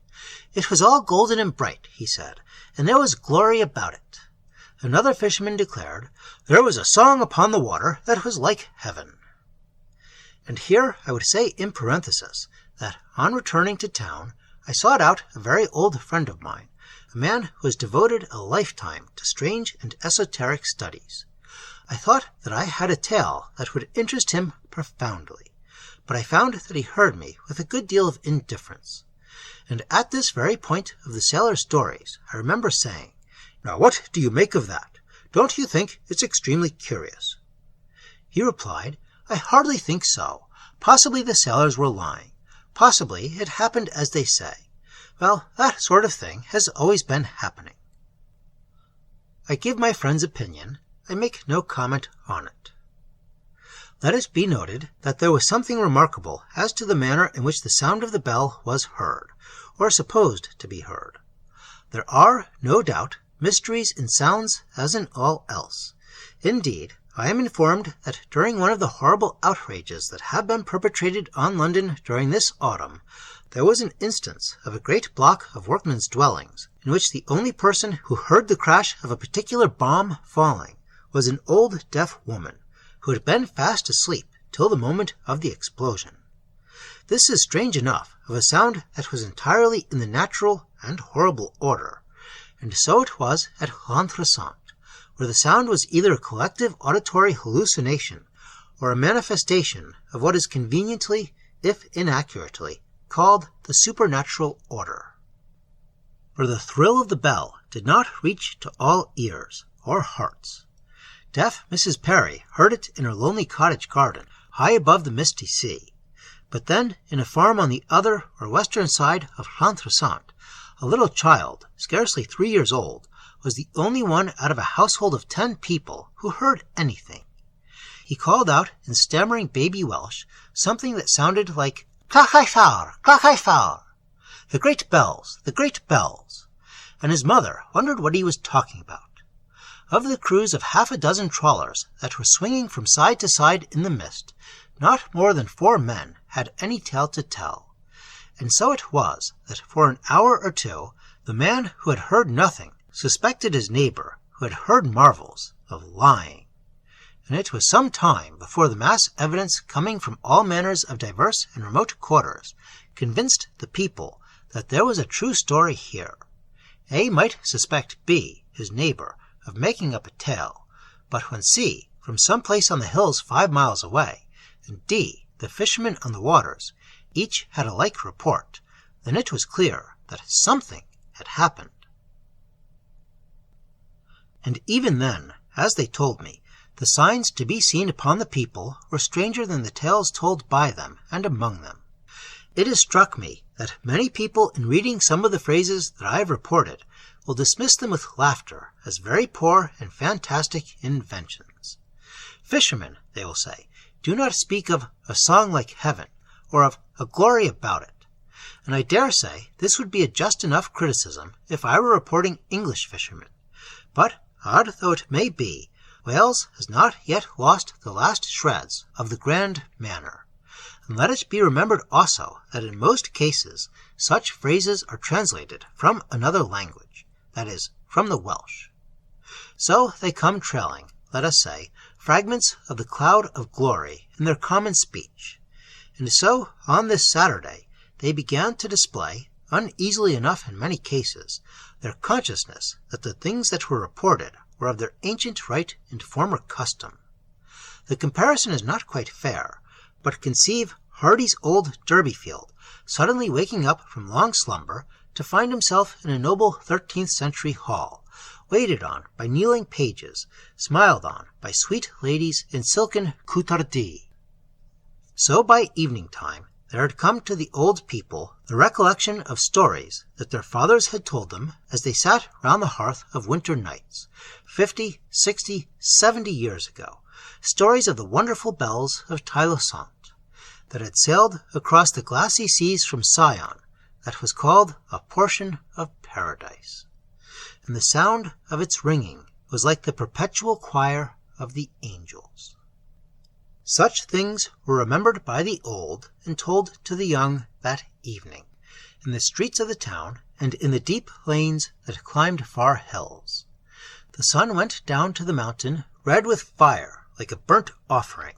It was all golden and bright, he said, and there was glory about it. Another fisherman declared, there was a song upon the water that was like heaven. And here I would say in parenthesis that on returning to town I sought out a very old friend of mine, a man who has devoted a lifetime to strange and esoteric studies. I thought that I had a tale that would interest him profoundly, but I found that he heard me with a good deal of indifference. And at this very point of the sailor's stories I remember saying, "Now what do you make of that? Don't you think it's extremely curious?" He replied, "I hardly think so. Possibly the sailors were lying. Possibly it happened as they say. Well, that sort of thing has always been happening." I give my friend's opinion. I make no comment on it. Let it be noted that there was something remarkable as to the manner in which the sound of the bell was heard, or supposed to be heard. There are, no doubt, mysteries in sounds as in all else. Indeed, I am informed that during one of the horrible outrages that have been perpetrated on London during this autumn, there was an instance of a great block of workmen's dwellings, in which the only person who heard the crash of a particular bomb falling was an old deaf woman, who had been fast asleep till the moment of the explosion. This is strange enough of a sound that was entirely in the natural and horrible order, and so it was at Llantrisant, where the sound was either a collective auditory hallucination or a manifestation of what is conveniently, if inaccurately, called the supernatural order. For the thrill of the bell did not reach to all ears or hearts. Deaf Mrs. Parry heard it in her lonely cottage garden, high above the misty sea. But then, in a farm on the other or western side of Llantrisant, a little child, scarcely 3 years old, was the only one out of a household of 10 people who heard anything. He called out in stammering baby Welsh something that sounded like "Clach fawr, clach fawr," the great bells, and his mother wondered what he was talking about. Of the crews of half a dozen trawlers that were swinging from side to side in the mist, not more than 4 men had any tale to tell. And so it was that for an hour or two the man who had heard nothing suspected his neighbor, who had heard marvels, of lying. And it was some time before the mass evidence coming from all manners of diverse and remote quarters convinced the people that there was a true story here. A might suspect B, his neighbor, of making up a tale, but when C, from some place on the hills 5 miles away, and D, the fisherman on the waters, each had a like report, then it was clear that something had happened. And even then, as they told me, the signs to be seen upon the people were stranger than the tales told by them and among them. It has struck me that many people in reading some of the phrases that I have reported will dismiss them with laughter as very poor and fantastic inventions. Fishermen, they will say, do not speak of a song like heaven, or of a glory about it. And I dare say this would be a just enough criticism if I were reporting English fishermen. But, odd though it may be, Wales has not yet lost the last shreds of the grand manner. And let it be remembered also that in most cases such phrases are translated from another language, that is, from the Welsh. So they come trailing, let us say, fragments of the cloud of glory in their common speech. And so, on this Saturday, they began to display, uneasily enough in many cases, their consciousness that the things that were reported were of their ancient right and former custom. The comparison is not quite fair, but conceive Hardy's old Derbyfield suddenly waking up from long slumber to find himself in a noble 13th century hall, waited on by kneeling pages, smiled on by sweet ladies in silken coutardis. So by evening time there had come to the old people the recollection of stories that their fathers had told them as they sat round the hearth of winter nights, 50, 60, 70 years ago, stories of the wonderful bells of Llantrisant, that had sailed across the glassy seas from Sion, that was called a portion of paradise. And the sound of its ringing was like the perpetual choir of the angels. Such things were remembered by the old and told to the young that evening, in the streets of the town and in the deep lanes that climbed far hills. The sun went down to the mountain red with fire like a burnt offering.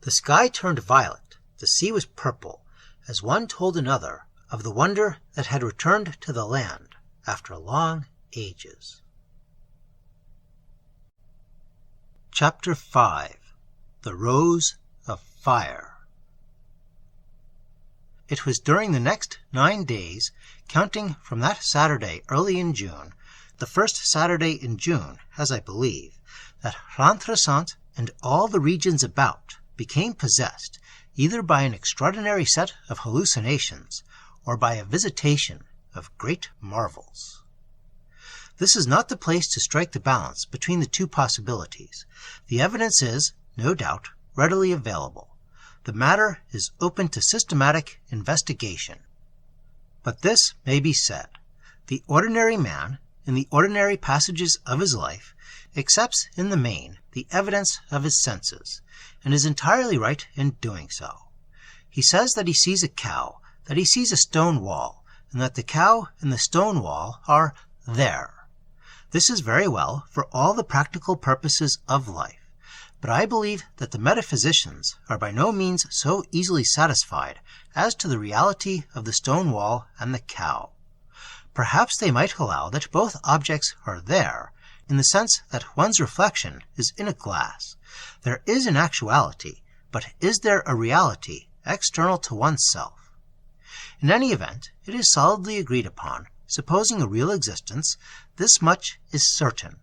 The sky turned violet, the sea was purple, as one told another of the wonder that had returned to the land after long ages. Chapter 5. The Rose of Fire. It was during the next 9 days, counting from that Saturday early in June, the first Saturday in June, as I believe, that Llantrisant and all the regions about became possessed either by an extraordinary set of hallucinations or by a visitation of great marvels. This is not the place to strike the balance between the two possibilities. The evidence is, no doubt, readily available. The matter is open to systematic investigation. But this may be said. The ordinary man, in the ordinary passages of his life, accepts in the main the evidence of his senses, and is entirely right in doing so. He says that he sees a cow, that he sees a stone wall, and that the cow and the stone wall are there. This is very well for all the practical purposes of life. But I believe that the metaphysicians are by no means so easily satisfied as to the reality of the stone wall and the cow. Perhaps they might allow that both objects are there, in the sense that one's reflection is in a glass. There is an actuality, but is there a reality external to oneself? In any event, it is solidly agreed upon, supposing a real existence, this much is certain.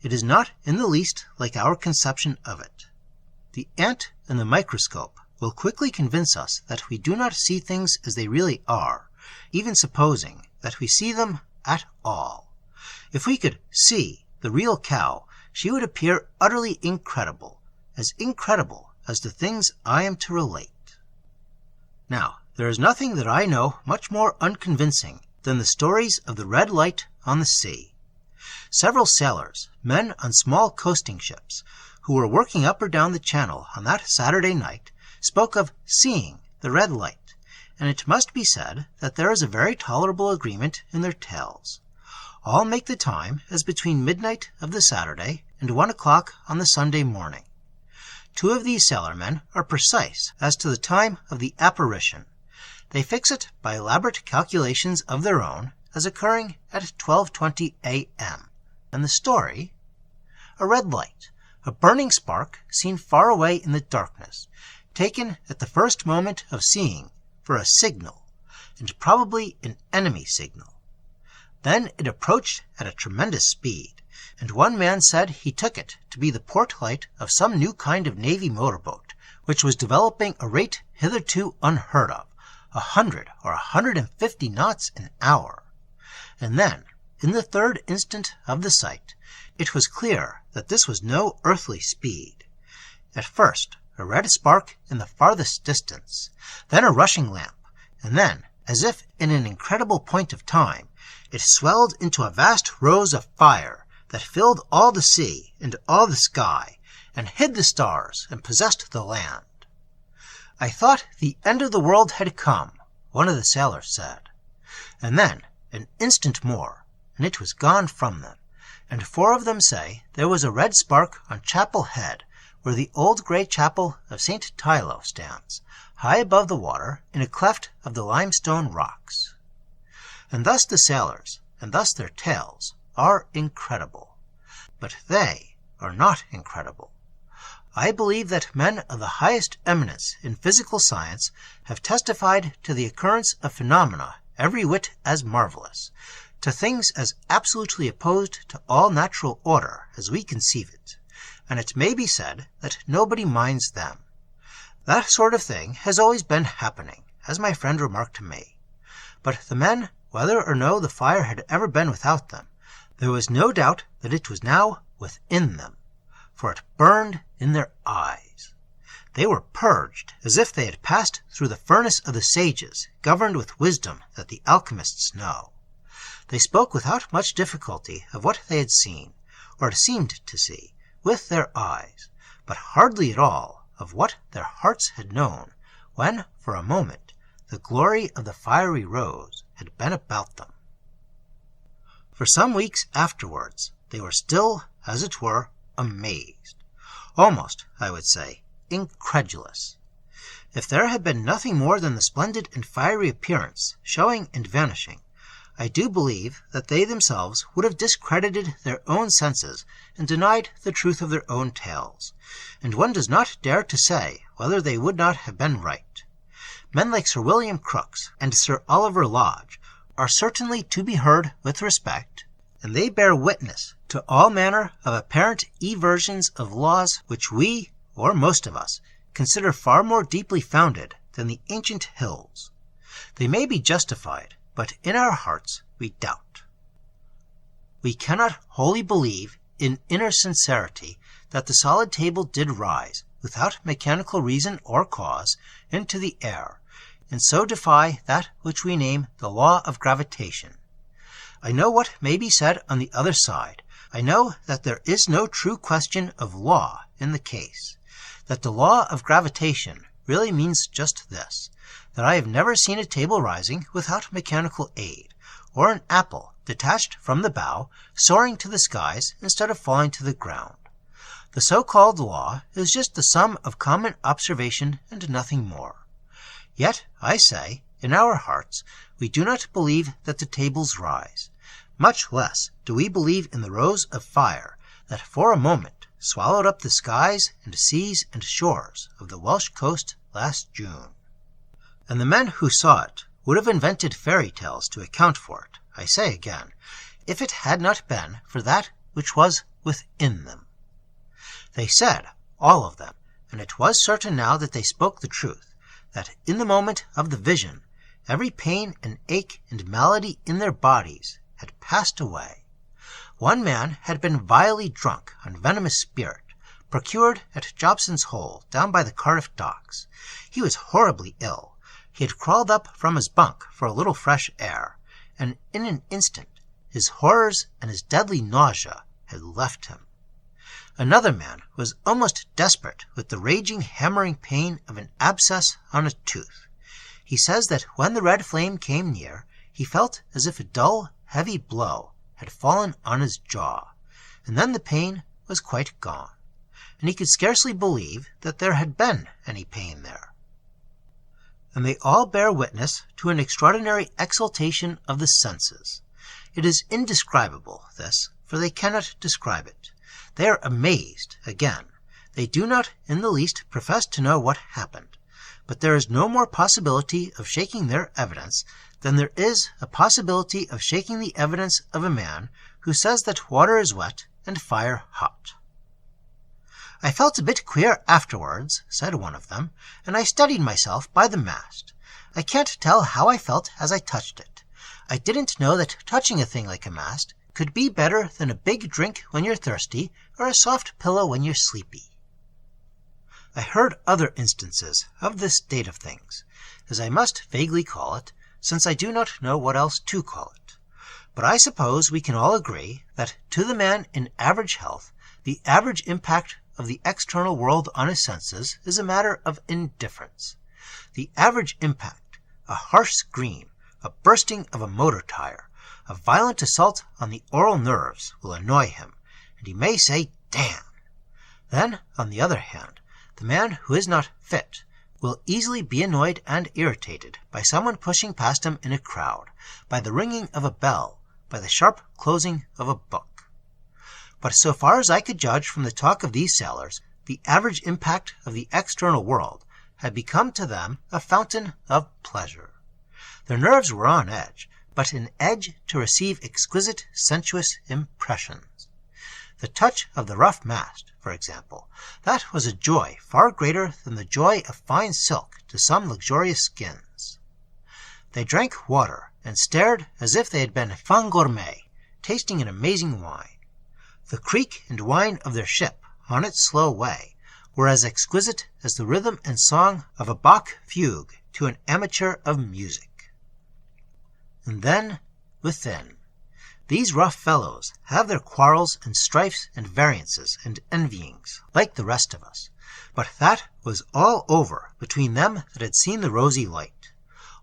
It is not in the least like our conception of it. The ant and the microscope will quickly convince us that we do not see things as they really are, even supposing that we see them at all. If we could see the real cow, she would appear utterly incredible as the things I am to relate. Now, there is nothing that I know much more unconvincing than the stories of the red light on the sea. Several sailors, men on small coasting ships, who were working up or down the channel on that Saturday night, spoke of seeing the red light, and it must be said that there is a very tolerable agreement in their tales. All make the time as between midnight of the Saturday and 1 o'clock on the Sunday morning. 2 of these sailormen are precise as to the time of the apparition. They fix it by elaborate calculations of their own as occurring at 12:20 a.m. And the story? A red light, a burning spark seen far away in the darkness, taken at the first moment of seeing for a signal, and probably an enemy signal. Then it approached at a tremendous speed, and one man said he took it to be the port light of some new kind of navy motorboat, which was developing a rate hitherto unheard of, 100 or 150 knots an hour. And then, in the third instant of the sight, it was clear that this was no earthly speed. At first, a red spark in the farthest distance, then a rushing lamp, and then, as if in an incredible point of time, it swelled into a vast rose of fire that filled all the sea and all the sky, and hid the stars and possessed the land. I thought the end of the world had come, one of the sailors said. And then, an instant more, and it was gone from them, and 4 of them say there was a red spark on Chapel Head, where the old grey chapel of St. Tylo stands, high above the water in a cleft of the limestone rocks. And thus the sailors, and thus their tales, are incredible. But they are not incredible. I believe that men of the highest eminence in physical science have testified to the occurrence of phenomena every whit as marvellous, to things as absolutely opposed to all natural order as we conceive it, and it may be said that nobody minds them. That sort of thing has always been happening, as my friend remarked to me. But the men, whether or no the fire had ever been without them, there was no doubt that it was now within them, for it burned in their eyes. They were purged as if they had passed through the furnace of the sages, governed with wisdom that the alchemists know. They spoke without much difficulty of what they had seen, or seemed to see, with their eyes, but hardly at all of what their hearts had known, when, for a moment, the glory of the fiery rose had been about them. For some weeks afterwards they were still, as it were, amazed, almost, I would say, incredulous. If there had been nothing more than the splendid and fiery appearance, showing and vanishing, I do believe that they themselves would have discredited their own senses and denied the truth of their own tales, and one does not dare to say whether they would not have been right. Men like Sir William Crookes and Sir Oliver Lodge are certainly to be heard with respect, and they bear witness to all manner of apparent eversions of laws which we, or most of us, consider far more deeply founded than the ancient hills. They may be justified, but in our hearts we doubt. We cannot wholly believe in inner sincerity that the solid table did rise, without mechanical reason or cause, into the air, and so defy that which we name the law of gravitation. I know what may be said on the other side. I know that there is no true question of law in the case, that the law of gravitation really means just this, that I have never seen a table rising without mechanical aid, or an apple, detached from the bough, soaring to the skies instead of falling to the ground. The so-called law is just the sum of common observation and nothing more. Yet, I say, in our hearts, we do not believe that the tables rise. Much less do we believe in the rose of fire that for a moment swallowed up the skies and seas and shores of the Welsh coast last June. And the men who saw it would have invented fairy tales to account for it, I say again, if it had not been for that which was within them. They said, all of them, and it was certain now that they spoke the truth, that in the moment of the vision, every pain and ache and malady in their bodies had passed away. One man had been vilely drunk on venomous spirit, procured at Jobson's Hole, down by the Cardiff docks. He was horribly ill. He had crawled up from his bunk for a little fresh air, and in an instant his horrors and his deadly nausea had left him. Another man was almost desperate with the raging, hammering pain of an abscess on a tooth. He says that when the red flame came near, he felt as if a dull, heavy blow had fallen on his jaw, and then the pain was quite gone, and he could scarcely believe that there had been any pain there. And they all bear witness to an extraordinary exaltation of the senses. It is indescribable, this, for they cannot describe it. They are amazed, again. They do not in the least profess to know what happened, but there is no more possibility of shaking their evidence than there is a possibility of shaking the evidence of a man who says that water is wet and fire hot. I felt a bit queer afterwards, said one of them, and I steadied myself by the mast. I can't tell how I felt as I touched it. I didn't know that touching a thing like a mast could be better than a big drink when you're thirsty or a soft pillow when you're sleepy. I heard other instances of this state of things, as I must vaguely call it, since I do not know what else to call it. But I suppose we can all agree that to the man in average health, the average impact of the external world on his senses is a matter of indifference. The average impact, a harsh scream, a bursting of a motor tire, a violent assault on the oral nerves will annoy him, and he may say, "Damn!" Then, on the other hand, the man who is not fit will easily be annoyed and irritated by someone pushing past him in a crowd, by the ringing of a bell, by the sharp closing of a book. But so far as I could judge from the talk of these sailors, the average impact of the external world had become to them a fountain of pleasure. Their nerves were on edge, but an edge to receive exquisite, sensuous impressions. The touch of the rough mast, for example, that was a joy far greater than the joy of fine silk to some luxurious skins. They drank water and stared as if they had been fin gourmet, tasting an amazing wine. The creak and whine of their ship on its slow way were as exquisite as the rhythm and song of a Bach fugue to an amateur of music. And then, within, these rough fellows have their quarrels and strifes and variances and envyings, like the rest of us. But that was all over between them that had seen the rosy light.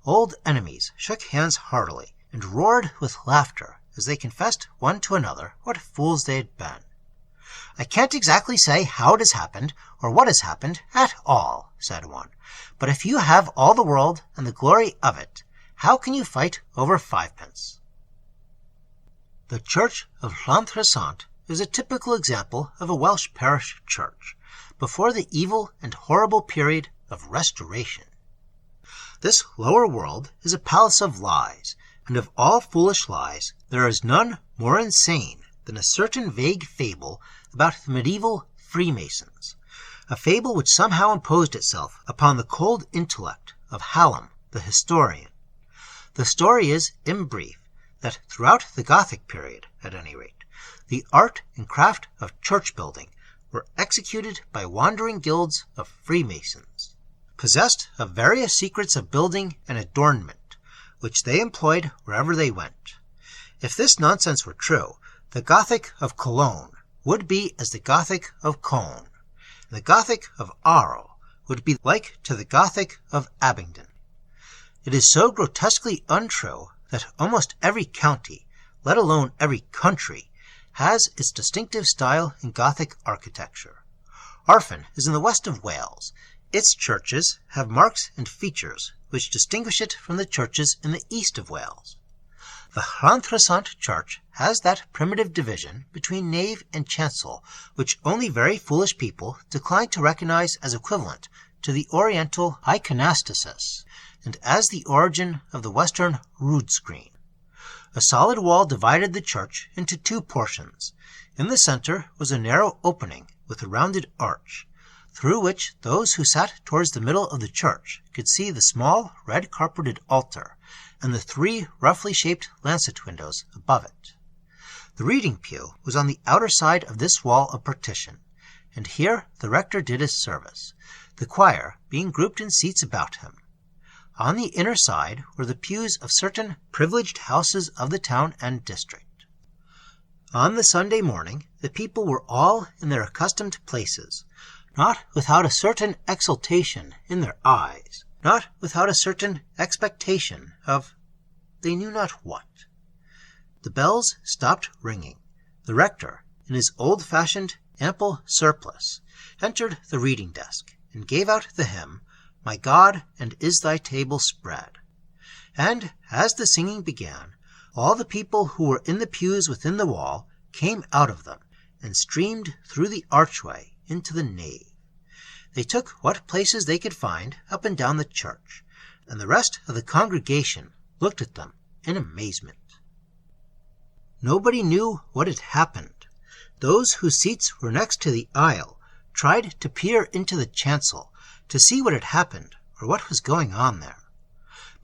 Old enemies shook hands heartily and roared with laughter as they confessed one to another what fools they had been. "I can't exactly say how it has happened, or what has happened at all," said one. "But if you have all the world and the glory of it, how can you fight over 5p?" The church of Llantrisant is a typical example of a Welsh parish church, before the evil and horrible period of Restoration. This lower world is a palace of lies, and of all foolish lies there is none more insane than a certain vague fable about the medieval Freemasons, a fable which somehow imposed itself upon the cold intellect of Hallam, the historian. The story is, in brief, that throughout the Gothic period, at any rate, the art and craft of church-building were executed by wandering guilds of Freemasons, possessed of various secrets of building and adornment, which they employed wherever they went. If this nonsense were true, the Gothic of Cologne would be as the Gothic of Cone, and the Gothic of Arles would be like to the Gothic of Abingdon. It is so grotesquely untrue that almost every county, let alone every country, has its distinctive style in Gothic architecture. Arfan is in the west of Wales. Its churches have marks and features which distinguish it from the churches in the east of Wales. The Llantrisant church has that primitive division between nave and chancel which only very foolish people decline to recognize as equivalent to the Oriental iconostasis, and as the origin of the Western rood screen. A solid wall divided the church into two portions. In the center was a narrow opening with a rounded arch, through which those who sat towards the middle of the church could see the small red-carpeted altar and the three roughly shaped lancet windows above it. The reading pew was on the outer side of this wall of partition, and here the rector did his service, the choir being grouped in seats about him. On the inner side were the pews of certain privileged houses of the town and district. On the Sunday morning the people were all in their accustomed places, not without a certain exultation in their eyes, not without a certain expectation of they knew not what. The bells stopped ringing. The rector, in his old-fashioned, ample surplice, entered the reading desk and gave out the hymn, "My God, and is thy table spread?" And as the singing began, all the people who were in the pews within the wall came out of them and streamed through the archway into the nave. They took what places they could find up and down the church, and the rest of the congregation looked at them in amazement. Nobody knew what had happened. Those whose seats were next to the aisle tried to peer into the chancel to see what had happened or what was going on there.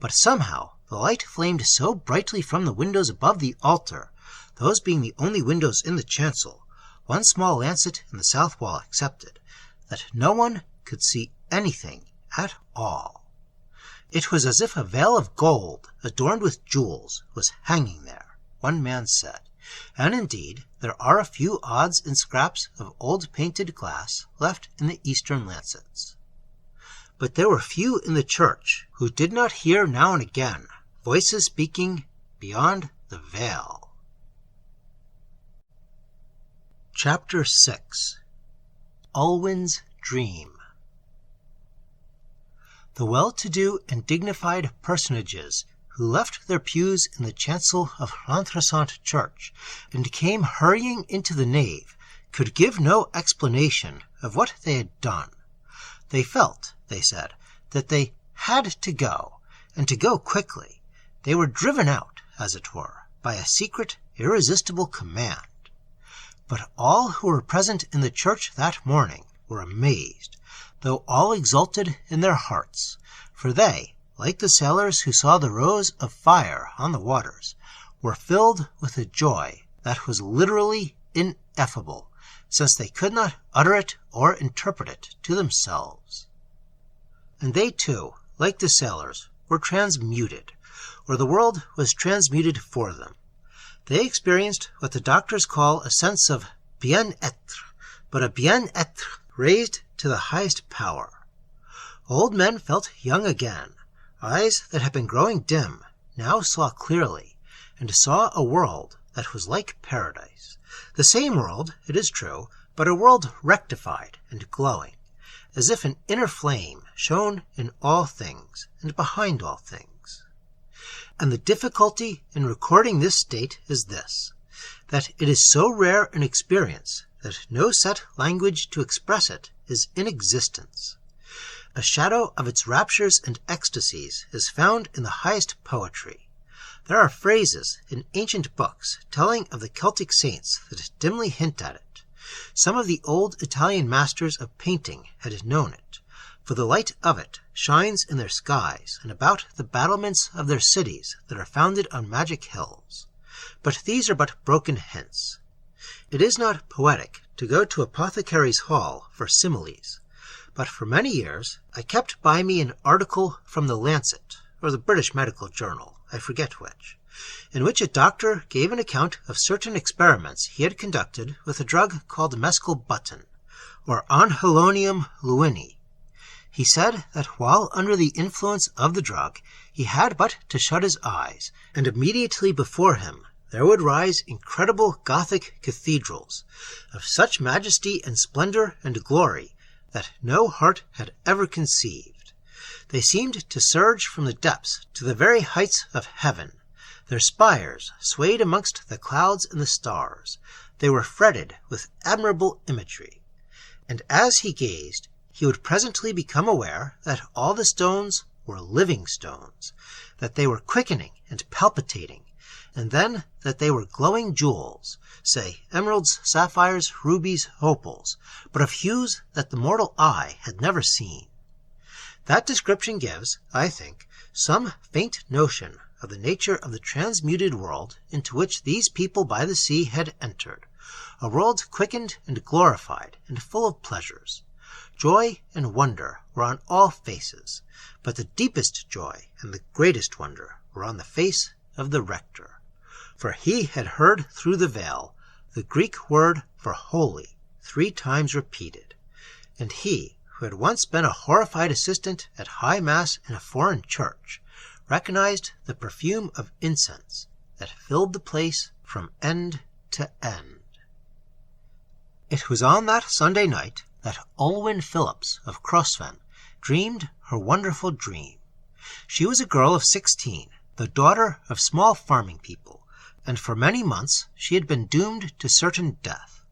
But somehow the light flamed so brightly from the windows above the altar, those being the only windows in the chancel, one small lancet in the south wall excepted, that no one could see anything at all. It was as if a veil of gold, adorned with jewels, was hanging there, one man said, and indeed there are a few odds and scraps of old painted glass left in the eastern lancets. But there were few in the church who did not hear now and again voices speaking beyond the veil. Chapter 6. Olwen's Dream. The well-to-do and dignified personages who left their pews in the chancel of Llantrisant church and came hurrying into the nave could give no explanation of what they had done. They felt, they said, that they had to go, and to go quickly. They were driven out, as it were, by a secret, irresistible command. But all who were present in the church that morning were amazed, though all exulted in their hearts, for they, like the sailors who saw the rose of fire on the waters, were filled with a joy that was literally ineffable, since they could not utter it or interpret it to themselves. And they too, like the sailors, were transmuted, or the world was transmuted for them. They experienced what the doctors call a sense of bien-être, but a bien-être raised to the highest power. Old men felt young again. Eyes that had been growing dim now saw clearly, and saw a world that was like paradise. The same world, it is true, but a world rectified and glowing, as if an inner flame shone in all things and behind all things. And the difficulty in recording this state is this, that it is so rare an experience that no set language to express it is in existence. A shadow of its raptures and ecstasies is found in the highest poetry. There are phrases in ancient books telling of the Celtic saints that dimly hint at it. Some of the old Italian masters of painting had known it, for the light of it shines in their skies and about the battlements of their cities that are founded on magic hills. But these are but broken hints. It is not poetic to go to Apothecary's Hall for similes, but for many years I kept by me an article from the Lancet, or the British Medical Journal, I forget which, in which a doctor gave an account of certain experiments he had conducted with a drug called mescal button, or Anhelonium lewini. He said that while under the influence of the drug, he had but to shut his eyes, and immediately before him there would rise incredible Gothic cathedrals, of such majesty and splendor and glory that no heart had ever conceived. They seemed to surge from the depths to the very heights of heaven. Their spires swayed amongst the clouds and the stars. They were fretted with admirable imagery. And as he gazed, he would presently become aware that all the stones were living stones, that they were quickening and palpitating, and then that they were glowing jewels, say emeralds, sapphires, rubies, opals, but of hues that the mortal eye had never seen. That description gives, I think, some faint notion of the nature of the transmuted world into which these people by the sea had entered, a world quickened and glorified and full of pleasures. Joy and wonder were on all faces, but the deepest joy and the greatest wonder were on the face of the rector, for he had heard through the veil the Greek word for holy, 3 times repeated, and he, who had once been a horrified assistant at High Mass in a foreign church, recognized the perfume of incense that filled the place from end to end. It was on that Sunday night that Olwen Phillips of Crossfen dreamed her wonderful dream. She was a girl of 16, the daughter of small farming people, and for many months she had been doomed to certain death.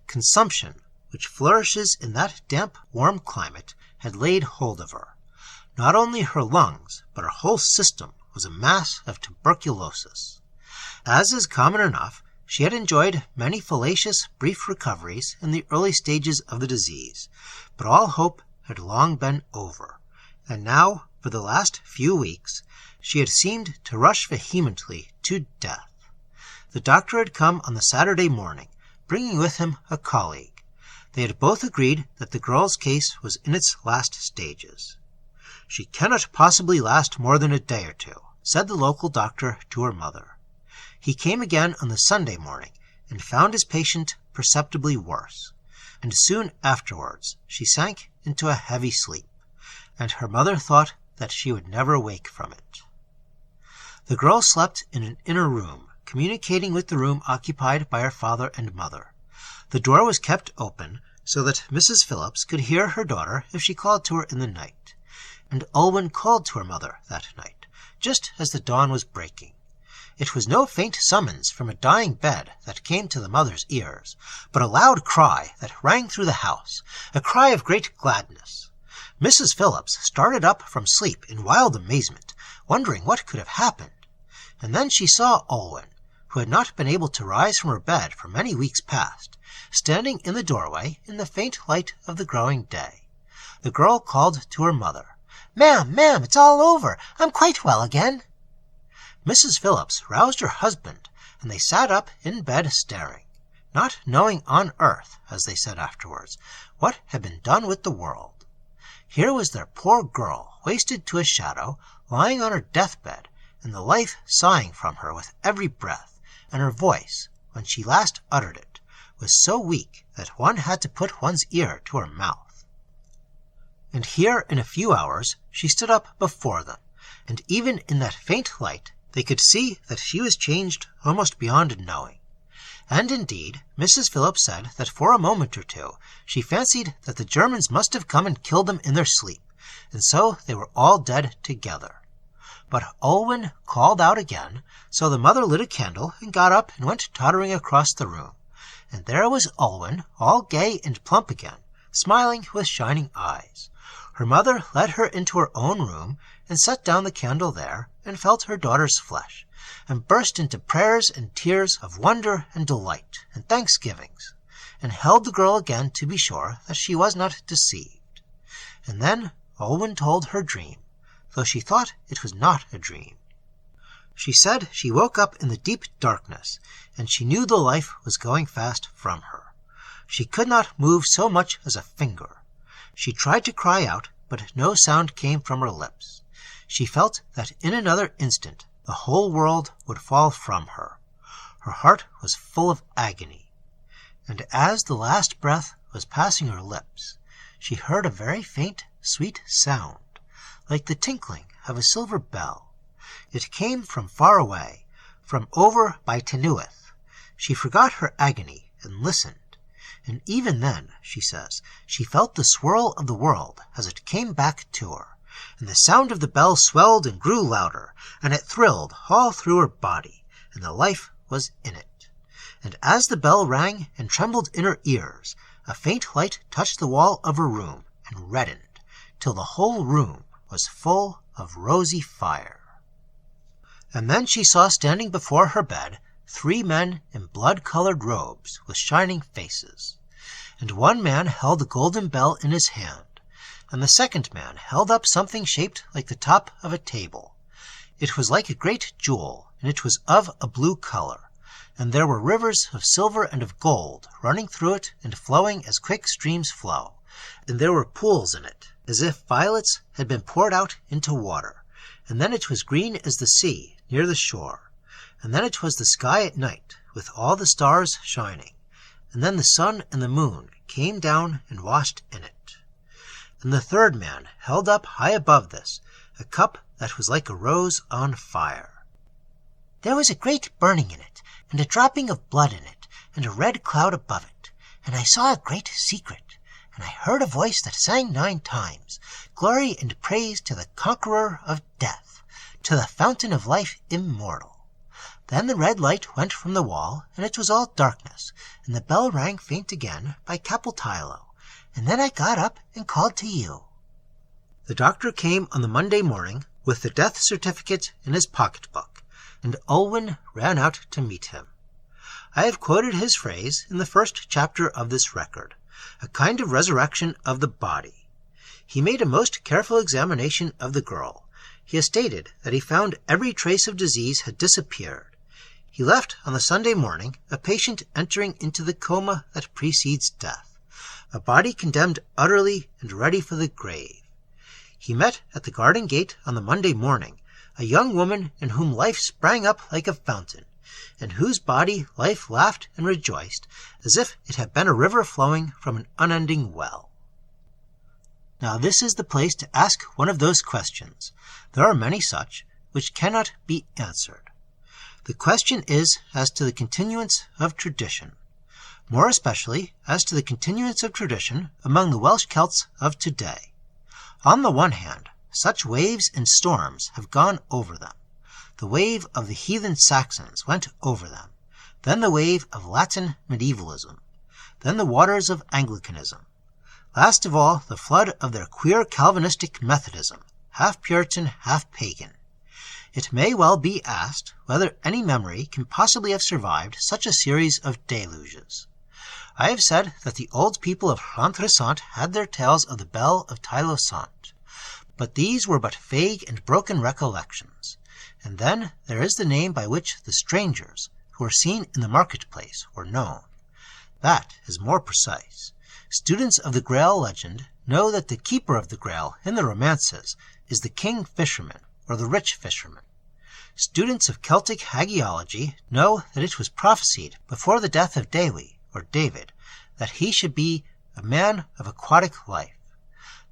Consumption, which flourishes in that damp, warm climate, had laid hold of her. Not only her lungs, but her whole system was a mass of tuberculosis. As is common enough, she had enjoyed many fallacious, brief recoveries in the early stages of the disease, but all hope had long been over, and now, for the last few weeks, she had seemed to rush vehemently to death. The doctor had come on the Saturday morning, bringing with him a colleague. They had both agreed that the girl's case was in its last stages. "She cannot possibly last more than a day or two," said the local doctor to her mother. He came again on the Sunday morning and found his patient perceptibly worse, and soon afterwards she sank into a heavy sleep, and her mother thought that she would never wake from it. The girl slept in an inner room, communicating with the room occupied by her father and mother. The door was kept open so that Mrs. Phillips could hear her daughter if she called to her in the night, and Olwen called to her mother that night, just as the dawn was breaking. It was no faint summons from a dying bed that came to the mother's ears, but a loud cry that rang through the house, a cry of great gladness. Mrs. Phillips started up from sleep in wild amazement, wondering what could have happened, and then she saw Olwen, who had not been able to rise from her bed for many weeks past, standing in the doorway in the faint light of the growing day. The girl called to her mother, "Ma'am, it's all over. I'm quite well again." Mrs. Phillips roused her husband, and they sat up in bed staring, not knowing on earth, as they said afterwards, what had been done with the world. Here was their poor girl, wasted to a shadow, lying on her deathbed, and the life sighing from her with every breath, and her voice, when she last uttered it, was so weak that one had to put one's ear to her mouth. And here in a few hours she stood up before them, and even in that faint light they could see that she was changed almost beyond knowing. And indeed, Mrs. Phillips said that for a moment or two she fancied that the Germans must have come and killed them in their sleep, and so they were all dead together. But Olwen called out again, so the mother lit a candle and got up and went tottering across the room, and there was Olwen, all gay and plump again, smiling with shining eyes. Her mother led her into her own room and set down the candle there, and felt her daughter's flesh, and burst into prayers and tears of wonder and delight and thanksgivings, and held the girl again to be sure that she was not deceived. And then Olwen told her dream, though she thought it was not a dream. She said she woke up in the deep darkness, and she knew the life was going fast from her. She could not move so much as a finger. She tried to cry out, but no sound came from her lips. She felt that in another instant the whole world would fall from her. Her heart was full of agony, and as the last breath was passing her lips, she heard a very faint, sweet sound, like the tinkling of a silver bell. It came from far away, from over by Tenuith. She forgot her agony and listened, and even then, she says, she felt the swirl of the world as it came back to her, and the sound of the bell swelled and grew louder, and it thrilled all through her body, and the life was in it. And as the bell rang and trembled in her ears, a faint light touched the wall of her room and reddened, till the whole room was full of rosy fire. And then she saw standing before her bed 3 men in blood-colored robes with shining faces, and one man held a golden bell in his hand, and the second man held up something shaped like the top of a table. It was like a great jewel, and it was of a blue color, and there were rivers of silver and of gold running through it and flowing as quick streams flow, and there were pools in it, as if violets had been poured out into water, and then it was green as the sea near the shore, and then it was the sky at night, with all the stars shining, and then the sun and the moon came down and washed in it. And the third man held up high above this a cup that was like a rose on fire. There was a great burning in it, and a dropping of blood in it, and a red cloud above it. And I saw a great secret, and I heard a voice that sang 9 times, Glory and praise to the conqueror of death, to the fountain of life immortal. Then the red light went from the wall, and it was all darkness, and the bell rang faint again by Capeltilo, and then I got up and called to you. The doctor came on the Monday morning with the death certificate in his pocket-book, and Olwen ran out to meet him. I have quoted his phrase in the first chapter of this record, a kind of resurrection of the body. He made a most careful examination of the girl. He has stated that he found every trace of disease had disappeared. He left on the Sunday morning a patient entering into the coma that precedes death, a body condemned utterly and ready for the grave. He met at the garden gate on the Monday morning a young woman in whom life sprang up like a fountain, in whose body life laughed and rejoiced, as if it had been a river flowing from an unending well. Now this is the place to ask one of those questions. There are many such, which cannot be answered. The question is as to the continuance of tradition, more especially as to the continuance of tradition among the Welsh Celts of today. On the one hand, such waves and storms have gone over them. The wave of the heathen Saxons went over them, then the wave of Latin medievalism, then the waters of Anglicanism, last of all the flood of their queer Calvinistic Methodism, half Puritan, half pagan. It may well be asked whether any memory can possibly have survived such a series of deluges. I have said that the old people of Llantrisant had their tales of the Bell of Tylosant, but these were but vague and broken recollections. And then there is the name by which the strangers, who are seen in the marketplace, were known. That is more precise. Students of the Grail legend know that the keeper of the Grail in the romances is the king fisherman, or the rich fisherman. Students of Celtic hagiology know that it was prophesied before the death of Dewi, or David, that he should be a man of aquatic life.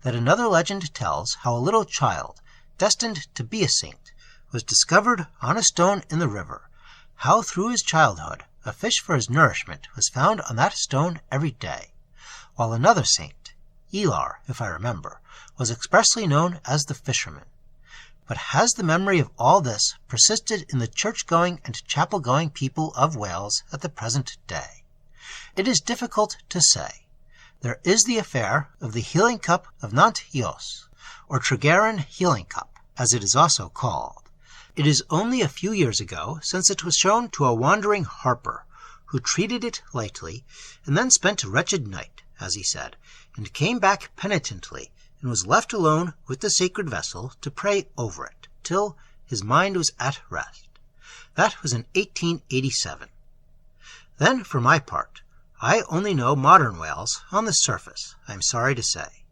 That another legend tells how a little child, destined to be a saint, was discovered on a stone in the river, how through his childhood a fish for his nourishment was found on that stone every day, while another saint, Elar, if I remember, was expressly known as the fisherman. But has the memory of all this persisted in the church-going and chapel-going people of Wales at the present day? It is difficult to say. There is the affair of the healing cup of Nant Eos, or Tregaron healing cup, as it is also called. It is only a few years ago since it was shown to a wandering harper, who treated it lightly, and then spent a wretched night, as he said, and came back penitently, and was left alone with the sacred vessel to pray over it, till his mind was at rest. That was in 1887. Then, for my part, I only know modern Wales on the surface, I am sorry to say.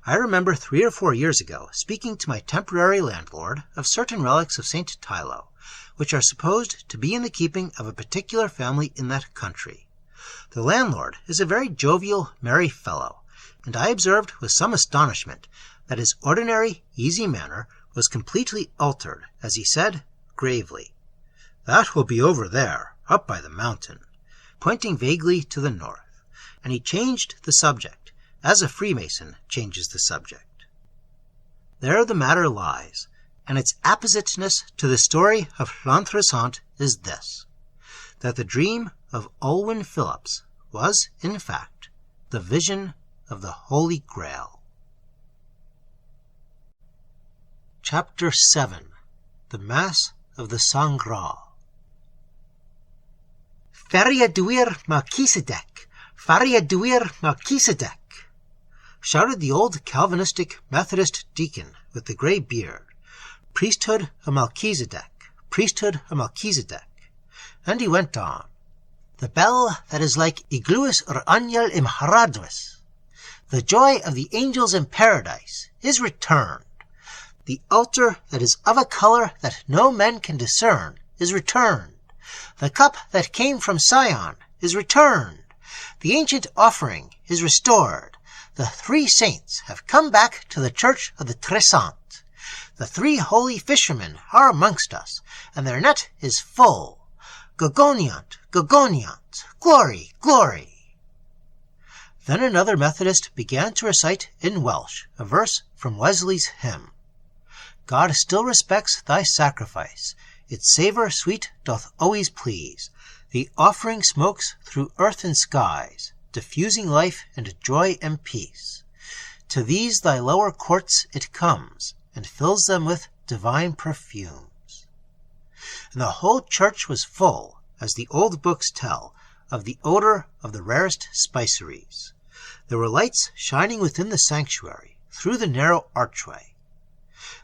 I remember 3 or 4 years ago speaking to my temporary landlord of certain relics of St. Tylo, which are supposed to be in the keeping of a particular family in that country. The landlord is a very jovial, merry fellow, and I observed with some astonishment that his ordinary, easy manner was completely altered, as he said, gravely, "That will be over there, up by the mountain," pointing vaguely to the north, and he changed the subject, as a Freemason changes the subject. There the matter lies, and its appositeness to the story of Llantrisant is this, that the dream of Olwen Phillips was, in fact, the vision of the Holy Grail. Chapter 7. The Mass of the Sangraal. Faria duir Melchizedek! Faria duir Melchizedek! Shouted the old Calvinistic Methodist deacon with the grey beard. Priesthood of Melchizedek! Priesthood of Melchizedek! And he went on. The bell that is like Igluis or Angel im Haradus. The joy of the angels in paradise is returned. The altar that is of a colour that no men can discern is returned. The cup that came from Sion is returned. The ancient offering is restored. The 3 saints have come back to the church of the Llantrisant. The 3 holy fishermen are amongst us, and their net is full. Gogoniant, gogoniant, glory, glory. Then another Methodist began to recite in Welsh a verse from Wesley's hymn. God still respects thy sacrifice. Its savour sweet doth always please. The offering smokes through earth and skies, diffusing life and joy and peace. To these thy lower courts it comes, and fills them with divine perfumes. And the whole church was full, as the old books tell, of the odour of the rarest spiceries. There were lights shining within the sanctuary, through the narrow archway.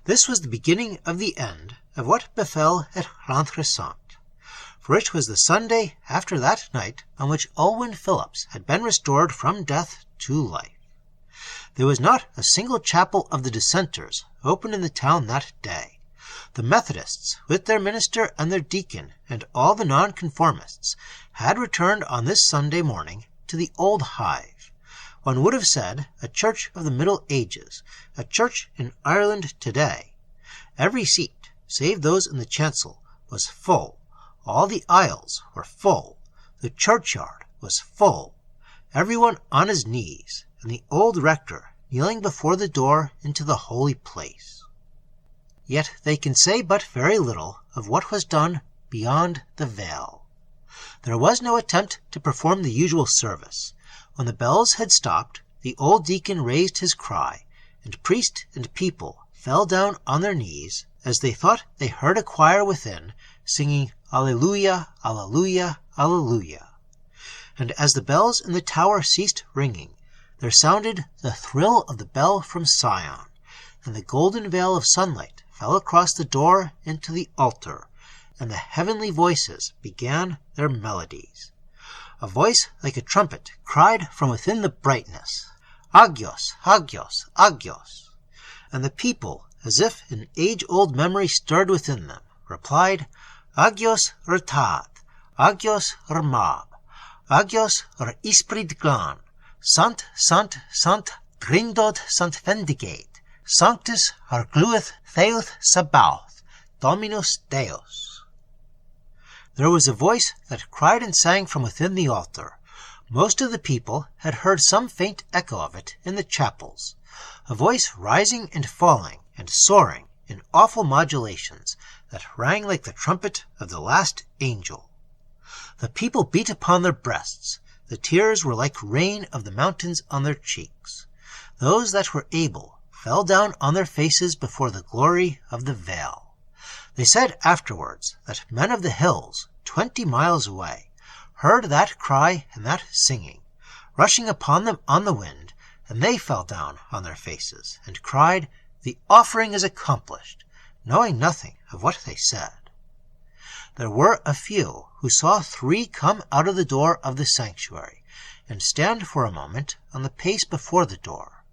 This was the beginning of the end of what befell at Llantrisant, for it was the Sunday after that night on which Olwen Phillips had been restored from death to life. There was not a single chapel of the dissenters open in the town that day. The Methodists, with their minister and their deacon, and all the nonconformists, had returned on this Sunday morning to the old hive. One would have said a church of the Middle Ages, a church in Ireland today. Every seat, save those in the chancel, was full. All the aisles were full. The churchyard was full. Everyone on his knees, and the old rector kneeling before the door into the holy place. Yet they can say but very little of what was done beyond the veil. There was no attempt to perform the usual service. When the bells had stopped, the old deacon raised his cry, and priest and people fell down on their knees as they thought they heard a choir within singing Alleluia, Alleluia, Alleluia. And as the bells in the tower ceased ringing, there sounded the thrill of the bell from Sion, and the golden veil of sunlight fell across the door into the altar, and the heavenly voices began their melodies. A voice like a trumpet cried from within the brightness, Agios, Agios, Agios. And the people, as if an age-old memory stirred within them, replied, Agios Rtad, Agios Rmab, Agios Isprid Glan, Sant, Sant, Sant, Grindod Sant Vendigate, Sanctus Argluith Theoth Sabaoth, Dominus Deus. There was a voice that cried and sang from within the altar. Most of the people had heard some faint echo of it in the chapels, a voice rising and falling and soaring in awful modulations that rang like the trumpet of the last angel. The people beat upon their breasts. The tears were like rain of the mountains on their cheeks. Those that were able fell down on their faces before the glory of the veil. They said afterwards that men of the hills, 20 miles away, heard that cry and that singing, rushing upon them on the wind, and they fell down on their faces, and cried, The offering is accomplished, knowing nothing of what they said. There were a few who saw 3 come out of the door of the sanctuary, and stand for a moment on the pace before the door.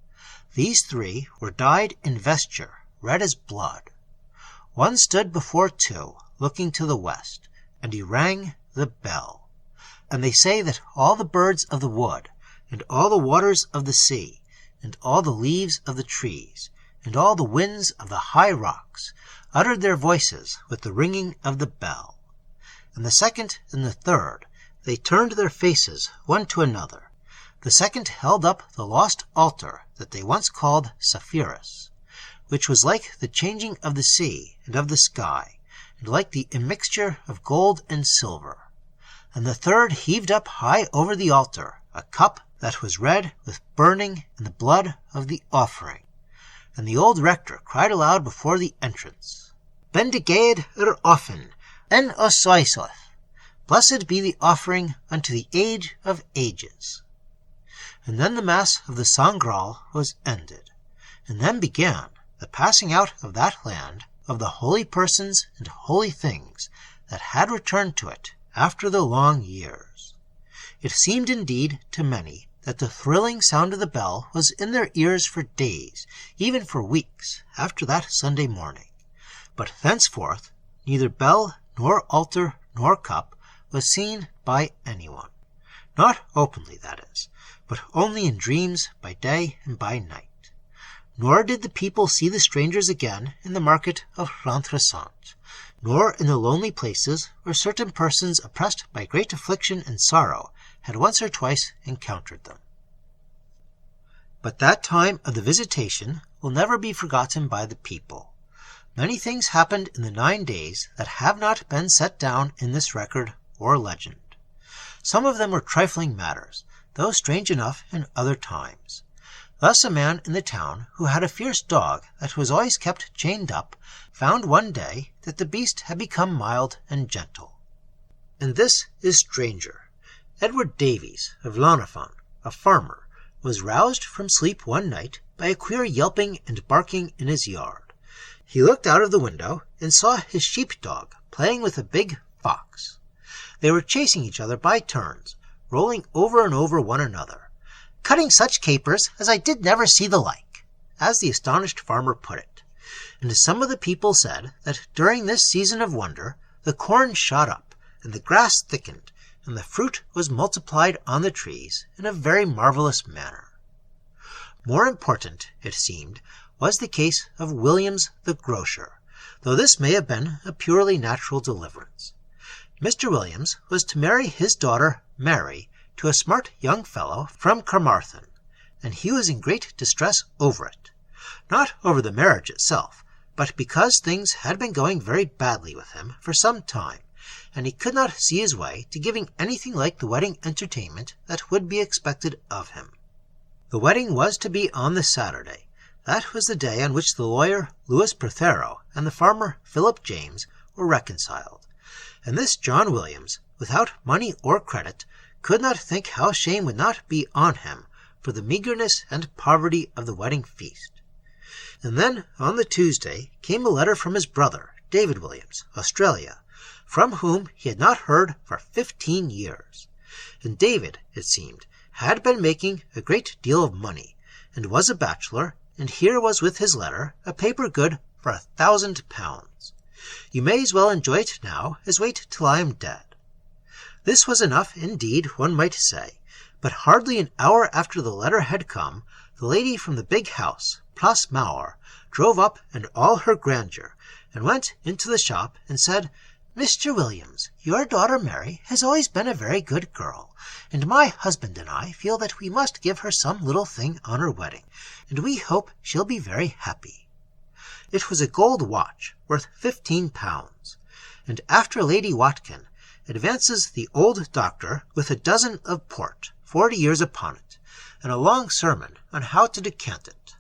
These 3 were dyed in vesture, red as blood. One stood before 2, looking to the west, and he rang the bell. And they say that all the birds of the wood, and all the waters of the sea, and all the leaves of the trees, and all the winds of the high rocks, uttered their voices with the ringing of the bell. And the second and the third, they turned their faces one to another. The second held up the lost altar that they once called Sapphirus, which was like the changing of the sea and of the sky, and like the immixture of gold and silver. And the third heaved up high over the altar a cup that was red with burning and the blood of the offering. And the old rector cried aloud before the entrance, Bendigade offen, en osoisoth. Blessed be the offering unto the age of ages. And then the Mass of the Sangraal was ended, and then began the passing out of that land of the holy persons and holy things that had returned to it after the long years. It seemed indeed to many that the thrilling sound of the bell was in their ears for days, even for weeks, after that Sunday morning. But thenceforth neither bell nor altar nor cup was seen by anyone, not openly, that is, but only in dreams by day and by night. Nor did the people see the strangers again in the market of Llantrisant, nor in the lonely places where certain persons oppressed by great affliction and sorrow had once or twice encountered them. But that time of the visitation will never be forgotten by the people. Many things happened in the 9 days that have not been set down in this record or legend. Some of them were trifling matters, though strange enough in other times. Thus a man in the town, who had a fierce dog that was always kept chained up, found one day that the beast had become mild and gentle. And this is stranger. Edward Davies of Llantrisant, a farmer, was roused from sleep one night by a queer yelping and barking in his yard. He looked out of the window and saw his sheep-dog playing with a big fox. They were chasing each other by turns, rolling over and over one another, "cutting such capers as I did never see the like," as the astonished farmer put it. And some of the people said that during this season of wonder the corn shot up, and the grass thickened, and the fruit was multiplied on the trees in a very marvellous manner. More important, it seemed, was the case of Williams the grocer, though this may have been a purely natural deliverance. Mr. Williams was to marry his daughter Mary to a smart young fellow from Carmarthen, and he was in great distress over it. Not over the marriage itself, but because things had been going very badly with him for some time, and he could not see his way to giving anything like the wedding entertainment that would be expected of him. The wedding was to be on the Saturday. That was the day on which the lawyer Louis Prothero and the farmer Philip James were reconciled. And this John Williams, without money or credit, could not think how shame would not be on him for the meagreness and poverty of the wedding feast. And then on the Tuesday came a letter from his brother, David Williams, Australia, from whom he had not heard for 15 years. And David, it seemed, had been making a great deal of money, and was a bachelor, and here was with his letter a paper good for £1,000. You may as well enjoy it now as wait till I am dead. This was enough, indeed, one might say, but hardly an hour after the letter had come, the lady from the big house, Place Mauer, drove up in all her grandeur, and went into the shop and said, "Mr. Williams, your daughter Mary has always been a very good girl, and my husband and I feel that we must give her some little thing on her wedding, and we hope she'll be very happy." It was a gold watch worth £15, and after Lady Watkin advances the old doctor with a dozen of port, 40 years upon it, and a long sermon on how to decant it.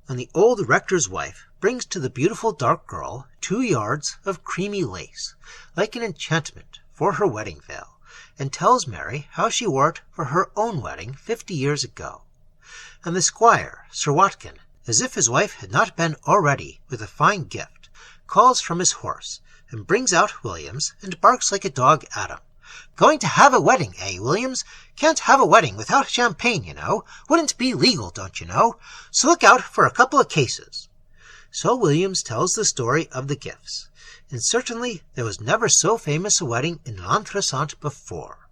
And the old rector's wife brings to the beautiful dark girl 2 yards of creamy lace, like an enchantment, for her wedding veil, and tells Mary how she wore it for her own wedding 50 years ago. And the squire, Sir Watkin, as if his wife had not been already with a fine gift, calls from his horse, and brings out Williams, and barks like a dog at him. "Going to have a wedding, eh, Williams? Can't have a wedding without champagne, you know. Wouldn't be legal, don't you know? So look out for a couple of cases." So Williams tells the story of the gifts, and certainly there was never so famous a wedding in Llantrisant before.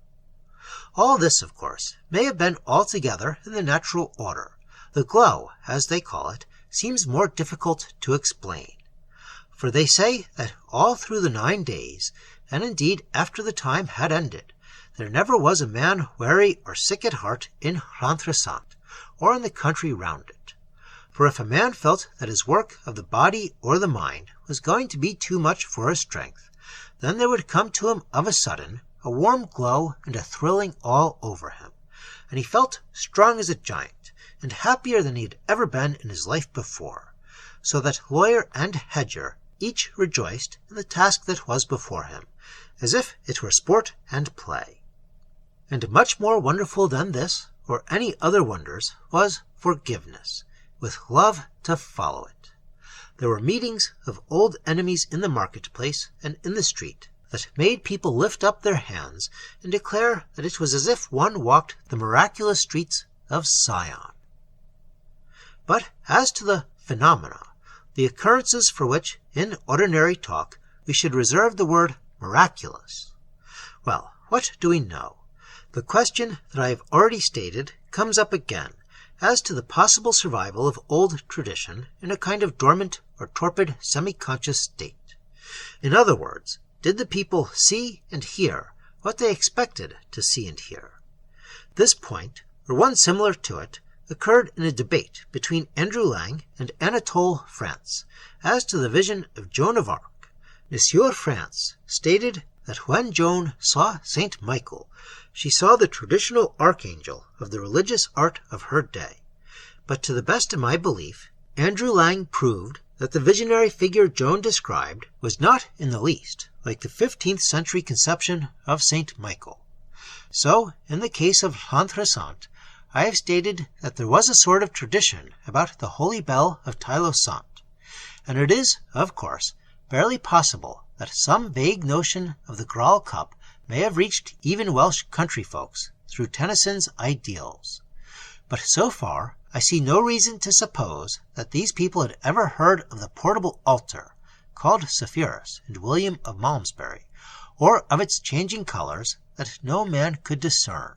All this, of course, may have been altogether in the natural order. The glow, as they call it, seems more difficult to explain. For they say that all through the 9 days, and indeed after the time had ended, there never was a man weary or sick at heart in Llantrisant, or in the country round it. For if a man felt that his work of the body or the mind was going to be too much for his strength, then there would come to him of a sudden a warm glow and a thrilling all over him, and he felt strong as a giant, and happier than he had ever been in his life before, so that lawyer and hedger each rejoiced in the task that was before him, as if it were sport and play. And much more wonderful than this, or any other wonders, was forgiveness, with love to follow it. There were meetings of old enemies in the marketplace and in the street that made people lift up their hands and declare that it was as if one walked the miraculous streets of Sion. But as to the phenomena, the occurrences for which, in ordinary talk, we should reserve the word miraculous, well, what do we know? The question that I have already stated comes up again as to the possible survival of old tradition in a kind of dormant or torpid semi-conscious state. In other words, did the people see and hear what they expected to see and hear? This point, or one similar to it, occurred in a debate between Andrew Lang and Anatole France as to the vision of Joan of Arc. Monsieur France stated that when Joan saw Saint Michael, she saw the traditional archangel of the religious art of her day. But to the best of my belief, Andrew Lang proved that the visionary figure Joan described was not in the least like the 15th century conception of Saint Michael. So, in the case of Llantrisant, I have stated that there was a sort of tradition about the Holy Bell of Llantrisant, and it is, of course, barely possible that some vague notion of the Graal cup may have reached even Welsh country folks through Tennyson's ideals. But so far, I see no reason to suppose that these people had ever heard of the portable altar, called Sapphirus in William of Malmesbury, or of its changing colors that no man could discern.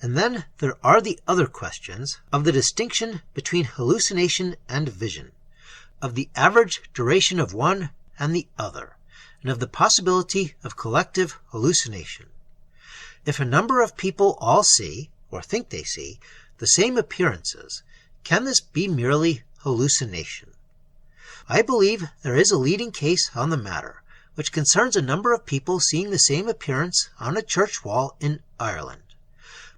And then there are the other questions of the distinction between hallucination and vision, of the average duration of one and the other, and of the possibility of collective hallucination. If a number of people all see, or think they see, the same appearances, can this be merely hallucination? I believe there is a leading case on the matter, which concerns a number of people seeing the same appearance on a church wall in Ireland.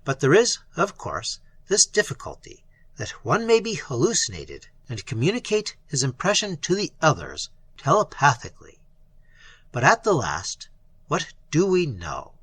But there is, of course, this difficulty, that one may be hallucinated and communicate his impression to the others telepathically. But at the last, what do we know?